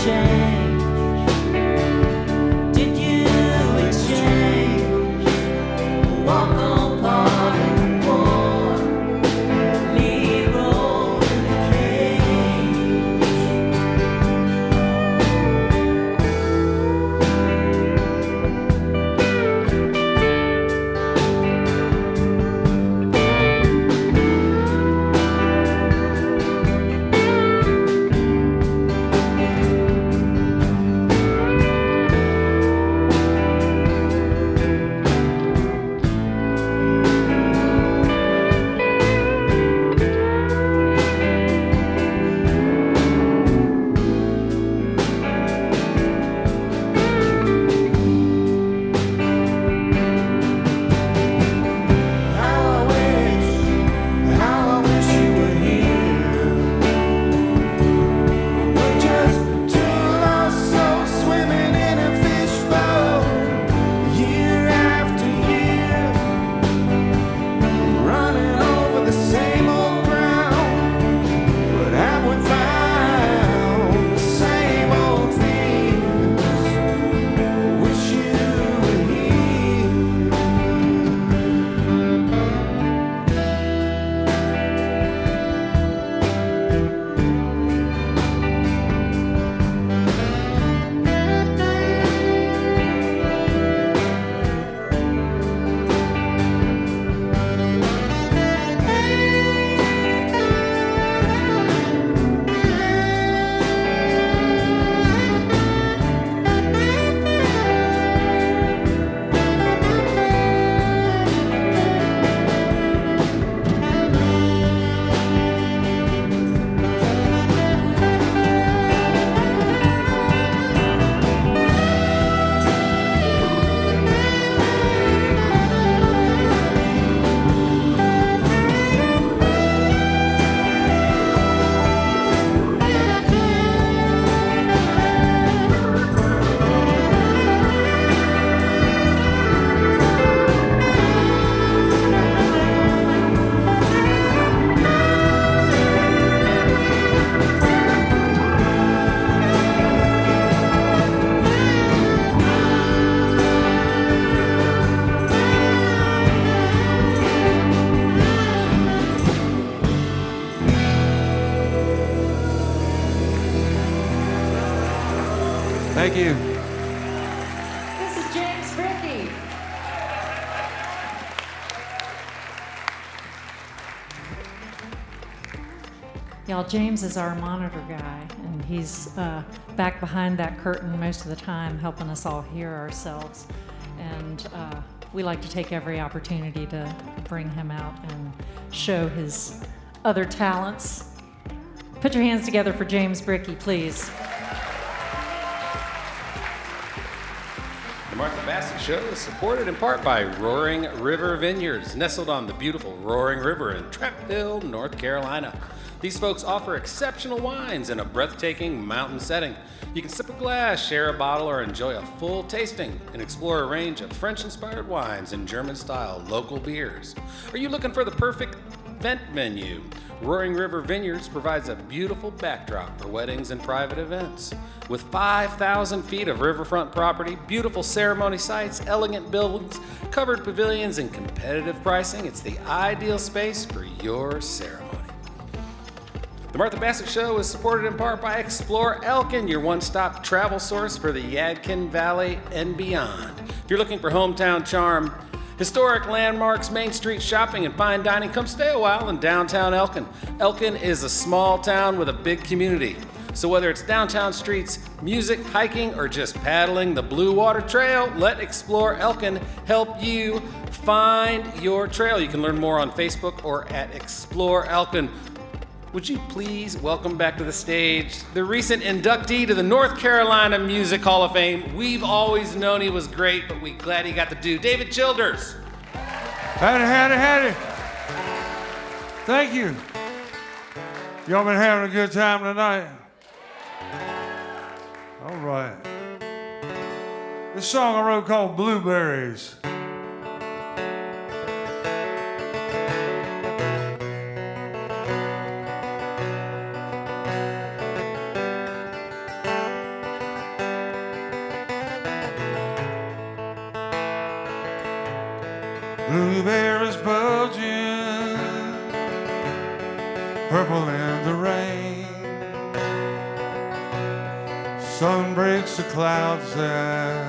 Change. Thank you. This is James Bricky. Y'all, James is our monitor guy, and he's back behind that curtain most of the time helping us all hear ourselves. And we like to take every opportunity to bring him out and show his other talents. Put your hands together for James Bricky, please. The Martha Bassett Show is supported in part by Roaring River Vineyards, nestled on the beautiful Roaring River in Trap Hill, North Carolina. These folks offer exceptional wines in a breathtaking mountain setting. You can sip a glass, share a bottle, or enjoy a full tasting and explore a range of French-inspired wines and German-style local beers. Are you looking for the perfect event menu? Roaring River Vineyards provides a beautiful backdrop for weddings and private events. With 5,000 feet of riverfront property, beautiful ceremony sites, elegant buildings, covered pavilions, and competitive pricing, it's the ideal space for your ceremony. The Martha Bassett Show is supported in part by Explore Elkin, your one-stop travel source for the Yadkin Valley and beyond. If you're looking for hometown charm, historic landmarks, Main Street shopping, and fine dining, come stay a while in downtown Elkin. Elkin is a small town with a big community. So whether it's downtown streets, music, hiking, or just paddling the Blue Water Trail, let Explore Elkin help you find your trail. You can learn more on Facebook or at Explore Elkin. Would you please welcome back to the stage the recent inductee to the North Carolina Music Hall of Fame. We've always known he was great, but we're glad he got to do. David Childers. Howdy. Thank you. Y'all been having a good time tonight? All right. This song I wrote called Blueberries. Blueberries bulging, purple in the rain. Sun breaks the clouds out,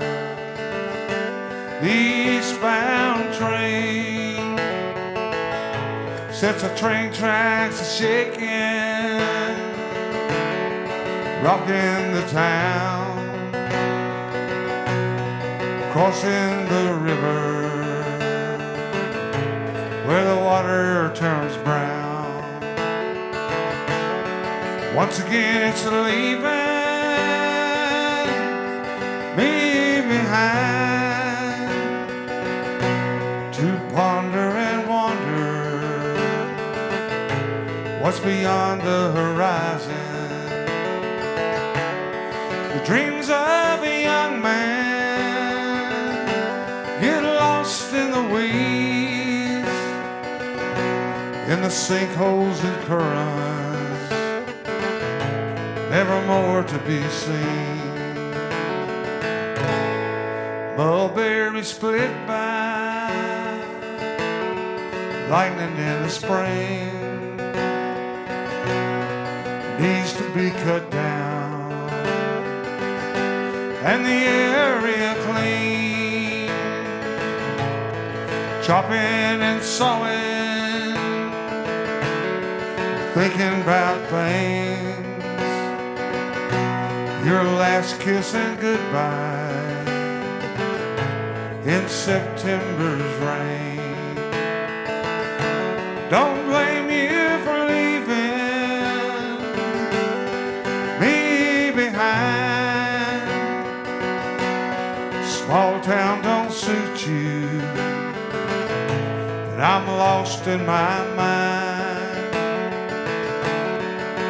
the eastbound train sets the train tracks a-shaking, rocking the town, crossing the river where the water turns brown. Once again it's leaving me behind to ponder and wonder what's beyond the horizon. The dreams of a young man get lost in the weeds, in the sinkholes and currents, never more to be seen. Mulberries split by lightning in the spring, needs to be cut down and the area clean, chopping and sawing, thinking about things, your last kiss and goodbye in September's rain. Don't blame you for leaving me behind. Small town don't suit you, and I'm lost in my mind.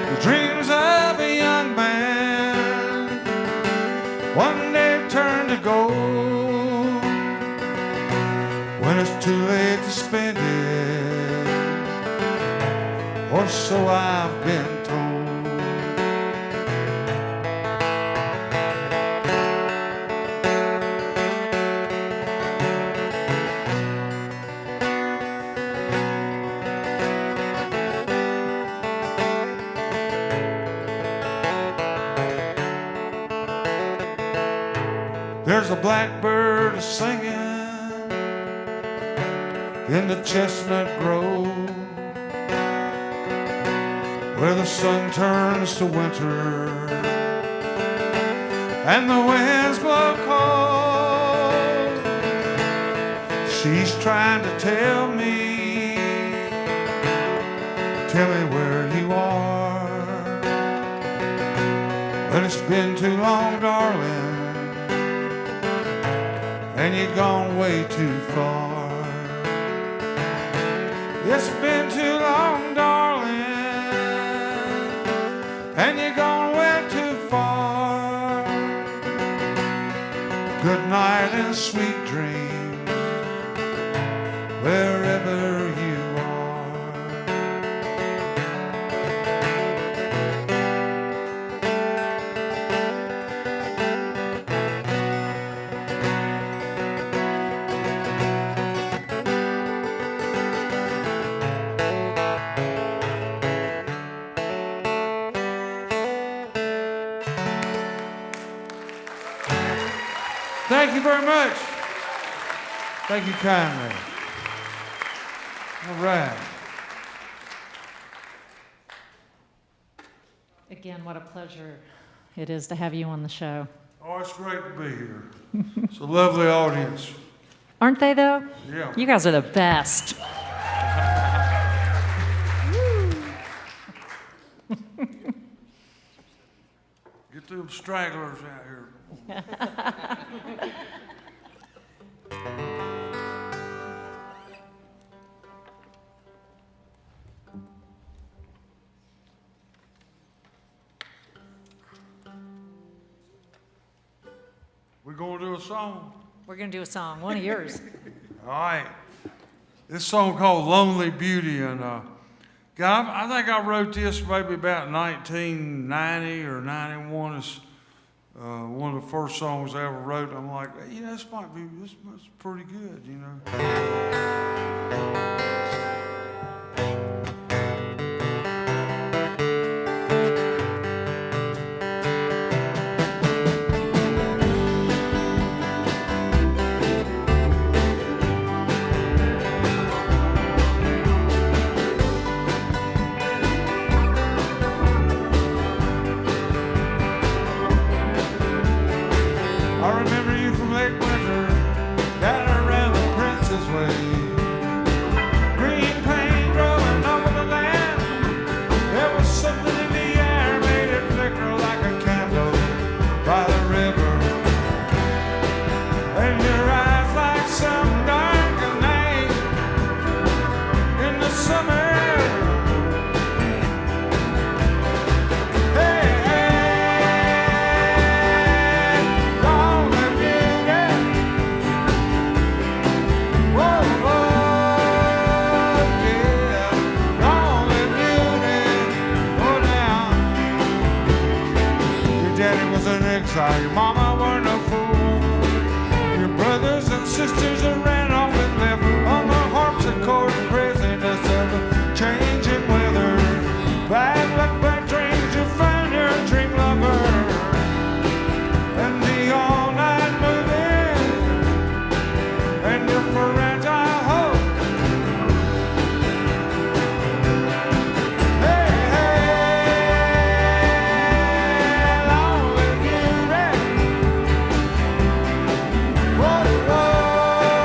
The dreams of a young man one day turn to gold, when it's too late to spend it, or so I've been told. There's a blackbird singing in the chestnut grove, where the sun turns to winter and the winds blow cold. She's trying to tell me where you are. But it's been too long, darling, and you've gone way too far. It's been too long, darling, and you've gone way too far. Good night and sweet dreams, wherever you are. Thank you very much. Thank you kindly. All right. Again, what a pleasure it is to have you on the show. Oh, it's great to be here. It's a lovely audience. Aren't they, though? Yeah. You guys are the best. Get them stragglers out here. We're going to do a song. We're going to do a song, one of yours. All right. This song called Lonely Beauty. And God, I think I wrote this maybe about 1990 or 91. It's one of the first songs I ever wrote. I'm like, hey, you know, this is pretty good, you know. I remember you from Lake Winter, down around the Prince's Way. Green paint rolling over the land. There was something in the air, made it flicker like a candle by the river. And your eyes like some dark night in the summer. Your mama weren't no fool. Your brothers and sisters that ran off and left on the harpsichord, craziness of the changing weather. Bad luck, bad dreams, you find your dream lover. And the all-night movie and your fragile hope. Lonely beauty. Whoa, whoa.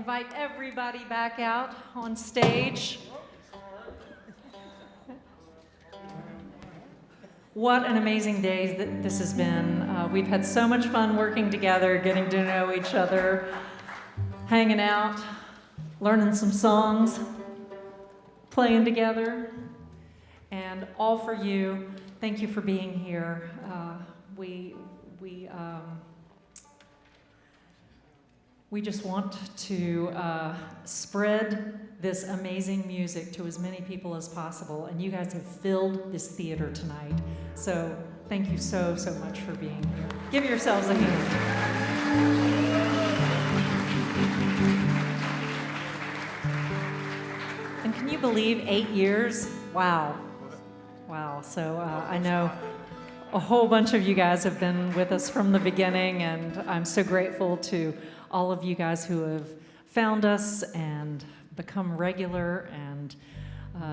invite everybody back out on stage. What an amazing day that this has been. We've had so much fun working together, getting to know each other, hanging out, learning some songs, playing together, and all for you. Thank you for being here. We just want to spread this amazing music to as many people as possible, and you guys have filled this theater tonight. So thank you so, so much for being here. Give yourselves a hand. And can you believe 8 years? Wow. Wow. So I know a whole bunch of you guys have been with us from the beginning, and I'm so grateful to all of you guys who have found us and become regular, and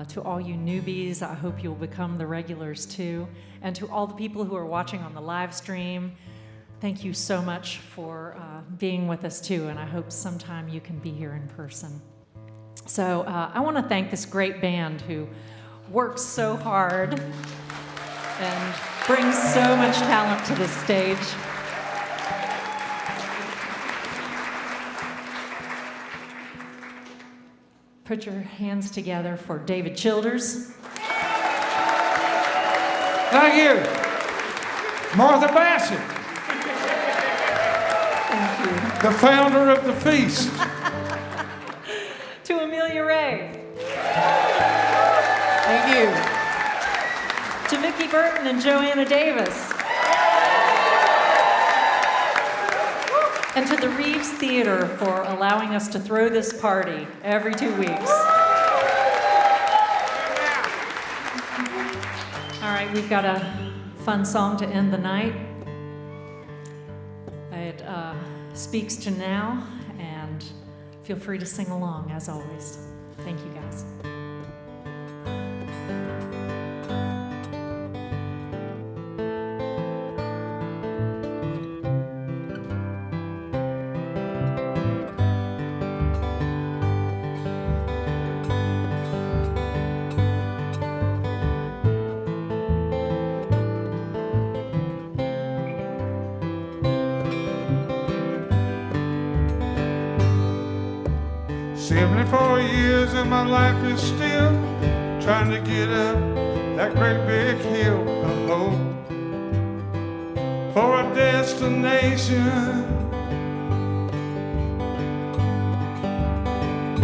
to all you newbies, I hope you'll become the regulars too. And to all the people who are watching on the live stream, thank you so much for being with us too, and I hope sometime you can be here in person. So I want to thank this great band who works so hard and brings so much talent to the stage. Put your hands together for David Childers. Thank you. Martha Bassett. Thank you. The founder of the feast. To Amelia Ray. Thank you. To Vicki Burton and Joanna Davis. And to the Reeves Theater for allowing us to throw this party every 2 weeks. All right, we've got a fun song to end the night. It speaks to now, and feel free to sing along as always. Thank you, guys. And my life is still trying to get up that great big hill of hope for a destination. I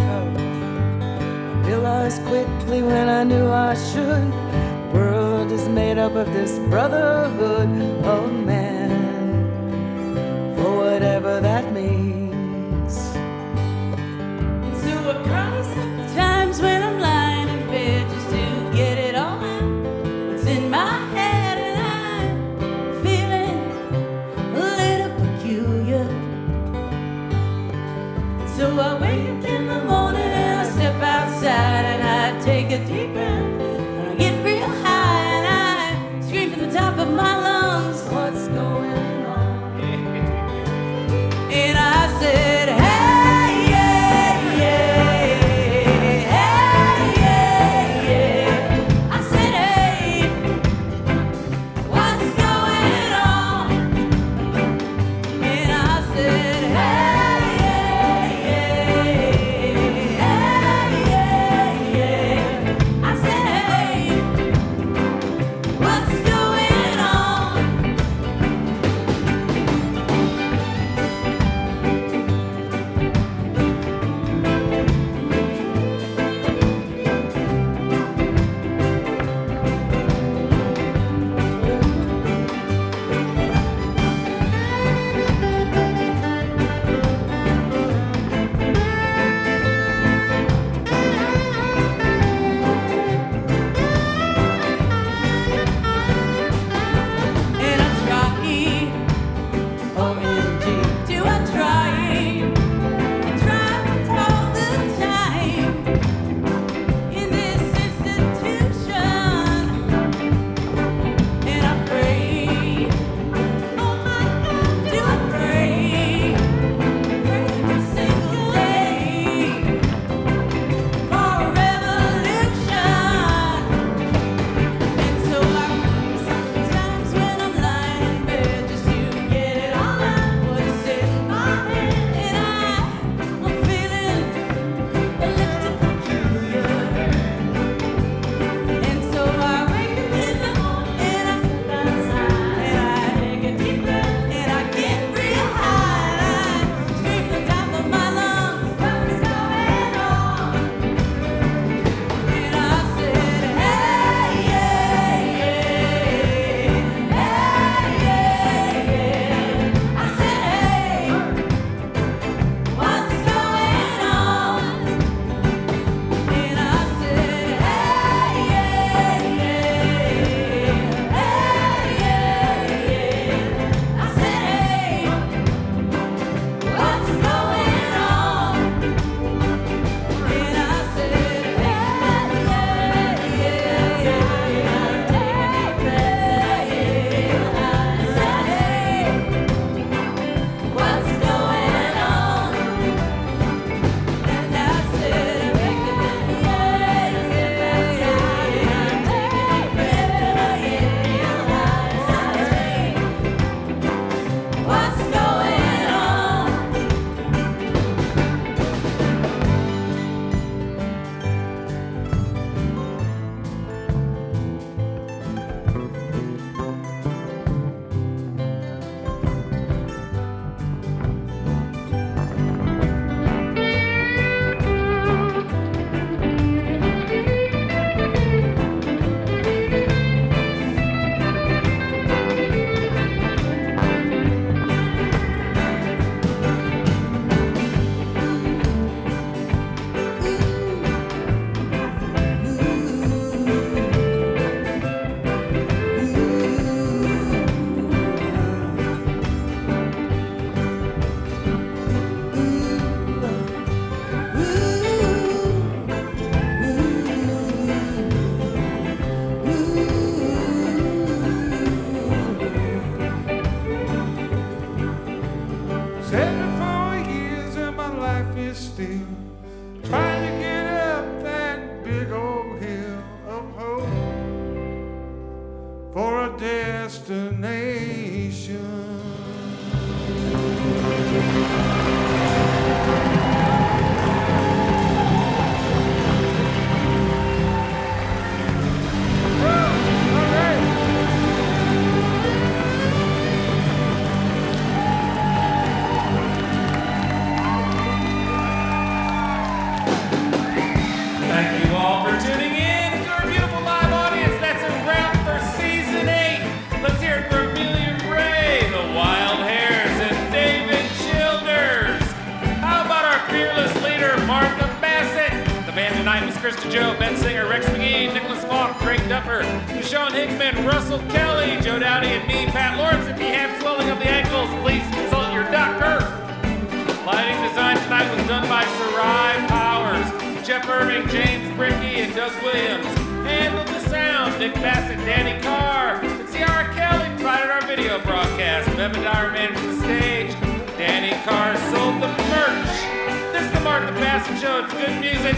realized quickly when I knew I should, the world is made up of this brotherhood of man, for whatever that means. Times when I'm lying in bed just to get it all out what's in my head, and I'm feeling a little peculiar. So I wake up in the morning and I step outside and I take a deep breath and I get real high and I scream from the top of my lungs, what's going on? And I said, hey. I said misty, trying to get up that big old hill of hope for a destination. Krista Joe, Ben Singer, Rex McGee, Nicholas Falk, Craig Dupper, Sean Hickman, Russell Kelly, Joe Dowdy, and me, Pat Lawrence. If you have swelling of the ankles, please consult your doctor. Lighting design tonight was done by Sarai Powers, Jeff Irving, James Brickey, and Doug Williams. Handled the sound, Nick Bassett, Danny Carr, and Ciara Kelly provided our video broadcast. Bevan Dyer managed the stage. Danny Carr sold the merch. This is the Martha Bassett Show. It's good music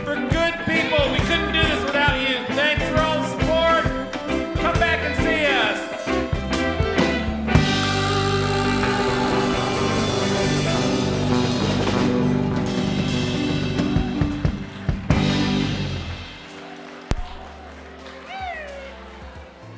for good people. We